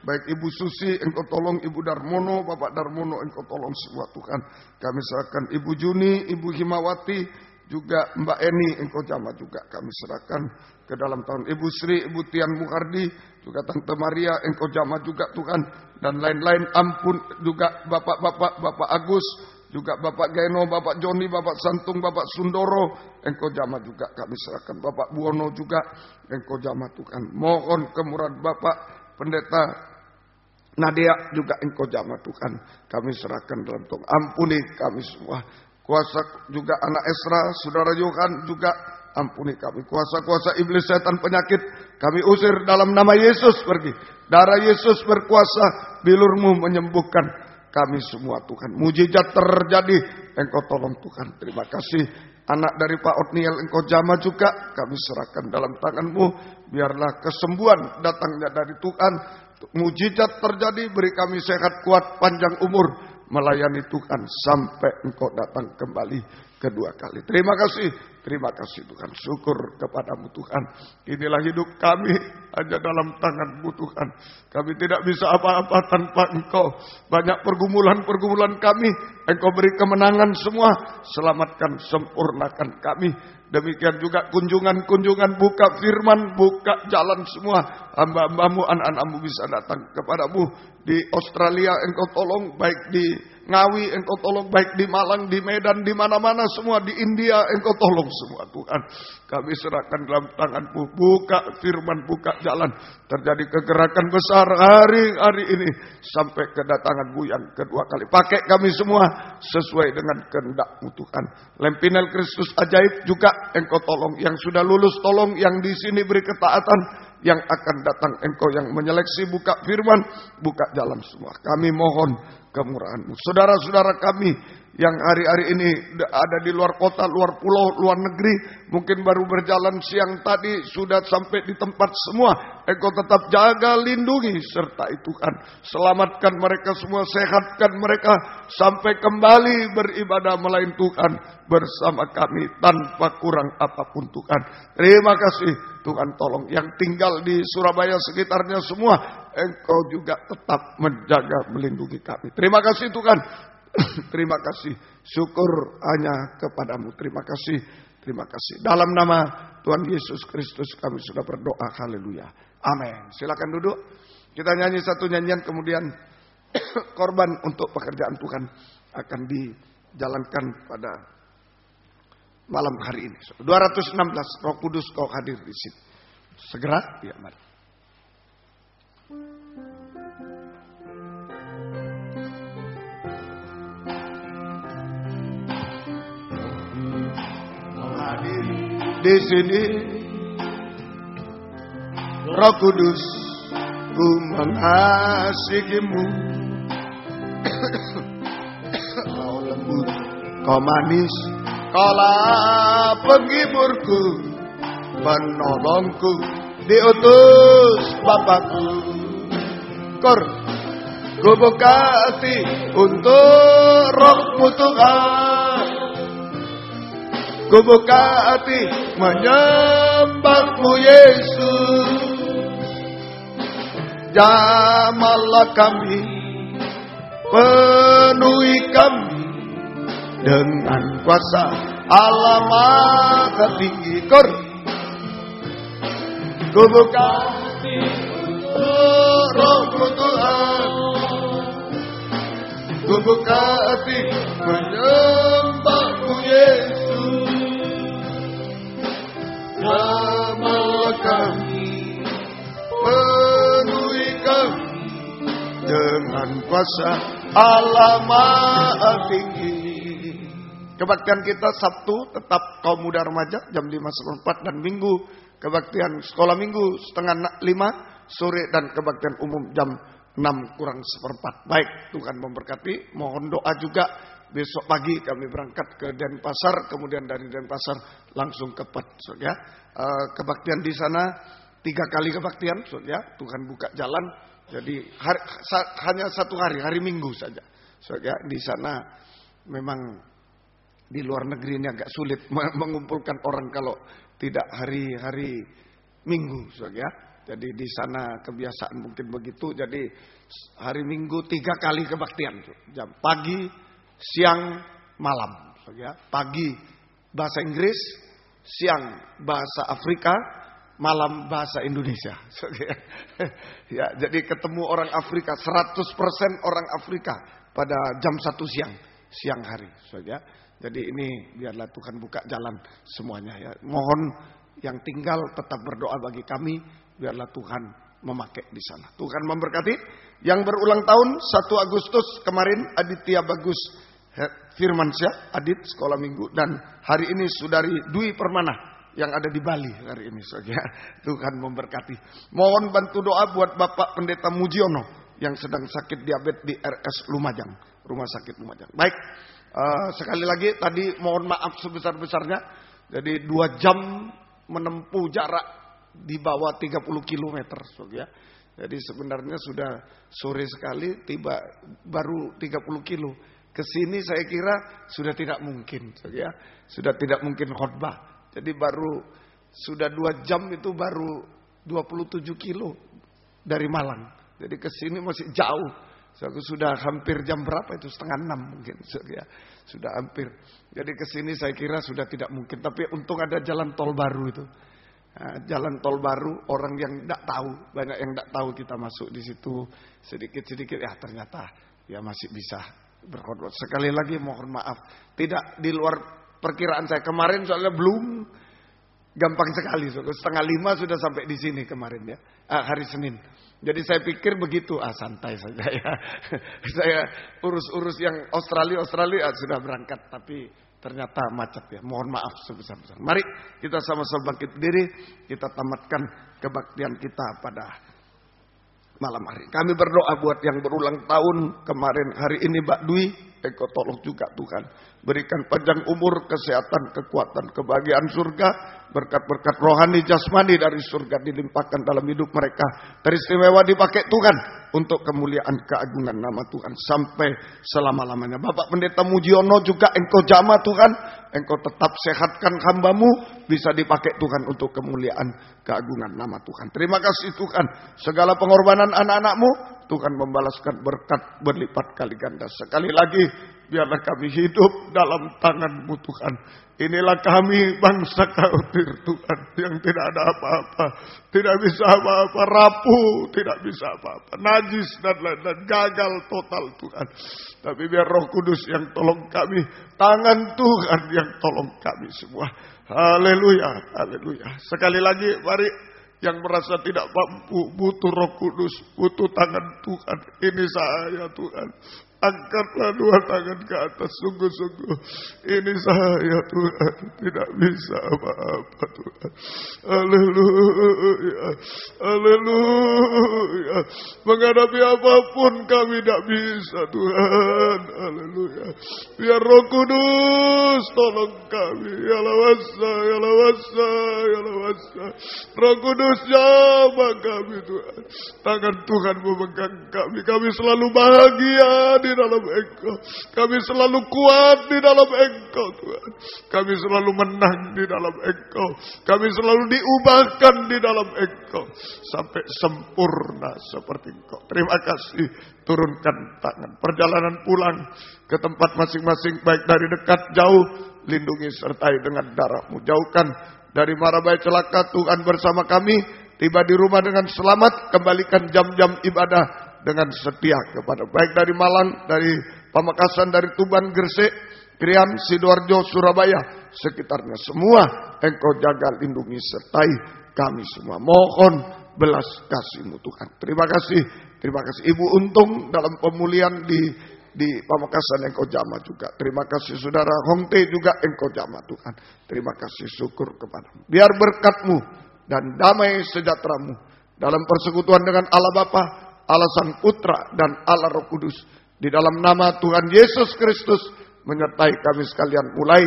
Baik Ibu Susi, Engkau tolong. Ibu Darmono, Bapak Darmono, Engkau tolong semua Tuhan. Kami serahkan Ibu Juni, Ibu Himawati, juga Mbak Eni, Engkau jamah juga. Kami serahkan ke dalam tahun Ibu Sri, Ibu Tian Muhardi, juga Tante Maria, Engkau jamah juga Tuhan. Dan lain-lain, ampun juga Bapak-bapak, Bapak Agus, juga Bapak Geno, Bapak Joni, Bapak Santung, Bapak Sundoro, Engkau jamah juga. Kami serahkan Bapak Buono juga, Engkau jamah Tuhan. Mohon kemurahan Bapak Pendeta Nadia juga Engkau jamah Tuhan. Kami serahkan dalam Tuhan. Ampuni kami semua. Kuasa juga anak Esra, Saudara Yohan juga ampuni kami. Kuasa-kuasa iblis, setan, penyakit, kami usir dalam nama Yesus pergi. Darah Yesus berkuasa, bilur-Mu menyembuhkan kami semua Tuhan. Mujizat terjadi, Engkau tolong Tuhan. Terima kasih. Anak dari Pak Otniel Engkau jamah juga, kami serahkan dalam tangan-Mu. Biarlah kesembuhan datangnya dari Tuhan. mujizat terjadi, beri kami sehat, kuat, panjang umur, melayani Tuhan sampai Engkau datang kembali kedua kali. Terima kasih Tuhan. Syukur kepadamu Tuhan. Inilah hidup kami, hanya dalam tangan-Mu Tuhan. Kami tidak bisa apa-apa tanpa Engkau. Banyak pergumulan kami, Engkau beri kemenangan semua. Selamatkan, sempurnakan kami. Demikian juga kunjungan, buka firman, buka jalan semua. Hamba-Hambamu, anak-anak-Mu bisa datang kepadamu. Di Australia Engkau tolong, baik di Ngawi Engkau tolong, baik di Malang, di Medan, di mana-mana semua, di India Engkau tolong semua Tuhan. Kami serahkan dalam tangan-Mu, buka firman, buka jalan. Terjadi kegerakan besar hari ini sampai kedatangan-Mu yang kedua kali. Pakai kami semua sesuai dengan kehendak-Mu Tuhan. Lempinel Kristus ajaib juga Engkau tolong. Yang sudah lulus tolong, yang di sini beri ketaatan. Yang akan datang Engkau yang menyeleksi, buka firman, buka jalan semua. Kami mohon kemurahan-Mu. Saudara-saudara kami yang hari-hari ini ada di luar kota, luar pulau, luar negeri, mungkin baru berjalan siang tadi, sudah sampai di tempat semua. Engkau tetap jaga, lindungi, sertai Tuhan. Selamatkan mereka semua, sehatkan mereka, sampai kembali beribadah melayani Tuhan bersama kami, tanpa kurang apapun Tuhan. Terima kasih Tuhan, tolong yang tinggal di Surabaya sekitarnya semua, Engkau juga tetap menjaga, melindungi kami. Terima kasih Tuhan. Terima kasih. Syukur hanya kepadamu. Terima kasih. Dalam nama Tuhan Yesus Kristus kami sudah berdoa. Haleluya. Amin. Silakan duduk. Kita nyanyi satu nyanyian, kemudian korban untuk pekerjaan Tuhan akan dijalankan pada malam hari ini. 216, Roh Kudus Kau hadir di sini. Segera, ya mari. Hadir di sini, Roh Kudus, Ku mengasihimu. Kau lembut, Kau manis, Kaulah penghiburku, penolongku, diutus Bapakku. Ku buka hati untuk Roh-Mu Tuhan. Ku buka hati menyembah-Mu Yesus. Jamahlah kami, penuhi kami dengan kuasa Allah Maha Tinggi. Ku buka hati untuk Roh-Mu Tuhan. Ku buka hati menyembah-Mu Yesus. Jamahlah kami, penuhi kami dengan kuasa Allah Maha Tinggi. Kebaktian kita Sabtu tetap kaum muda remaja jam 5:04 dan Minggu kebaktian sekolah Minggu 4:30 sore dan kebaktian umum jam 6:45. Baik, Tuhan memberkati. Mohon doa juga. Besok pagi kami berangkat ke Denpasar, kemudian dari Denpasar langsung ke Perth, ya. Kebaktian di sana 3 kali kebaktian, ya. Tuhan buka jalan. Jadi hanya 1 hari Minggu saja, ya. Di sana memang di luar negeri ini agak sulit mengumpulkan orang kalau tidak hari Minggu, ya. Jadi di sana kebiasaan mungkin begitu. Jadi hari Minggu 3 kali kebaktian, jam pagi, siang, malam, ya. Pagi bahasa Inggris, siang bahasa Afrika, malam bahasa Indonesia. Ya, jadi ketemu orang Afrika, 100% orang Afrika pada jam 1 siang hari, ya. Jadi ini biarlah Tuhan buka jalan semuanya, ya. Mohon yang tinggal tetap berdoa bagi kami, biarlah Tuhan memakai di sana. Tuhan memberkati. Yang berulang tahun 1 Agustus kemarin Aditya Bagus Firmansyah, Adit sekolah Minggu, dan hari ini Saudari Dwi Permana yang ada di Bali hari ini, ya. Tuhan memberkati. Mohon bantu doa buat Bapak Pendeta Mujiono yang sedang sakit diabetes di RS Lumajang, Rumah Sakit Lumajang. Baik. Sekali lagi tadi mohon maaf sebesar-besarnya. Jadi 2 jam menempuh jarak di bawah 30 km, ya. Jadi sebenarnya sudah sore sekali, tiba baru 30 kilo. Kesini saya kira sudah tidak mungkin, ya. Sudah tidak mungkin khotbah. Jadi baru sudah 2 jam itu baru 27 kilo dari Malang. Jadi kesini masih jauh. Sudah hampir jam berapa itu? 5:30 mungkin, ya. Sudah hampir. Jadi kesini saya kira sudah tidak mungkin. Tapi untung ada jalan tol baru itu. Nah, jalan tol baru, orang yang tidak tahu, banyak yang tidak tahu kita masuk di situ sedikit-sedikit, ya ternyata ya masih bisa berkhotbah. Sekali lagi mohon maaf, tidak di luar perkiraan saya kemarin, soalnya belum gampang sekali. 4:30 sudah sampai di sini kemarin, ya, hari Senin. Jadi saya pikir begitu, santai saja ya. Saya urus-urus yang Australia sudah berangkat, tapi ternyata macet ya. Mohon maaf sebesar-besar. Mari kita sama-sama bangkit berdiri, kita tamatkan kebaktian kita pada malam hari. Kami berdoa buat yang berulang tahun kemarin, hari ini Mbak Dwi, Engkau tolong juga Tuhan. Berikan panjang umur, kesehatan, kekuatan, kebahagiaan surga, berkat-berkat rohani jasmani dari surga dilimpahkan dalam hidup mereka. Teristimewa dipakai Tuhan untuk kemuliaan keagungan nama Tuhan sampai selama-lamanya. Bapak Pendeta Mujiono juga Engkau jamah Tuhan, Engkau tetap sehatkan hamba-Mu, bisa dipakai Tuhan untuk kemuliaan keagungan nama Tuhan. Terima kasih Tuhan, segala pengorbanan anak-anak-Mu Tuhan membalaskan berkat berlipat kali ganda. Sekali lagi, biarlah kami hidup dalam tangan-Mu Tuhan. Inilah kami bangsa kafir Tuhan, yang tidak ada apa-apa, tidak bisa apa-apa, rapuh, tidak bisa apa-apa, najis dan gagal total Tuhan. Tapi biar Roh Kudus yang tolong kami, tangan Tuhan yang tolong kami semua. Haleluya, haleluya. Sekali lagi mari, yang merasa tidak mampu, butuh Roh Kudus, butuh tangan Tuhan. Ini saya Tuhan. Angkatlah 2 tangan ke atas, sungguh-sungguh. Ini saya Tuhan, tidak bisa apa-apa Tuhan. Haleluya, haleluya. Menghadapi apapun kami tidak bisa Tuhan. Haleluya. Biar Roh Kudus tolong kami. Ya lawasa, ya lawasa, ya lawasa. Roh Kudus jamah kami Tuhan. Tangan Tuhan memegang kami. Kami selalu bahagia di dalam Engkau. Kami selalu kuat di dalam Engkau Tuhan. Kami selalu menang di dalam Engkau. Kami selalu diubahkan di dalam Engkau sampai sempurna seperti Engkau. Terima kasih. Turunkan tangan. Perjalanan pulang ke tempat masing-masing, baik dari dekat jauh, lindungi sertai dengan darah-Mu. Jauhkan dari mara bahaya celaka Tuhan bersama kami. Tiba di rumah dengan selamat, kembalikan jam-jam ibadah dengan setia kepada, baik dari Malang, dari Pamekasan, dari Tuban, Gresik, Krian, Sidoarjo, Surabaya, sekitarnya semua Engkau jaga, lindungi, sertai kami semua. Mohon belas kasih-Mu Tuhan. Terima kasih Ibu Untung dalam pemulihan di Pamekasan, Engkau jamah juga. Terima kasih Saudara Hongte juga Engkau jamah Tuhan. Terima kasih, syukur kepada-Mu. Biar berkat-Mu dan damai sejahtera-Mu dalam persekutuan dengan Allah Bapa, Allah Sang Putra dan Allah Roh Kudus, di dalam nama Tuhan Yesus Kristus, menyertai kami sekalian mulai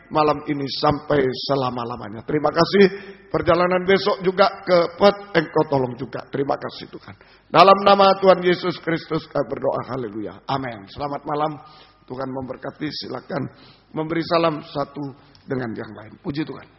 malam ini sampai selama-lamanya. Terima kasih. Perjalanan besok juga ke Perth Engkau tolong juga. Terima kasih Tuhan. Dalam nama Tuhan Yesus Kristus kami berdoa. Haleluya. Amin. Selamat malam. Tuhan memberkati. Silakan memberi salam satu dengan yang lain. Puji Tuhan.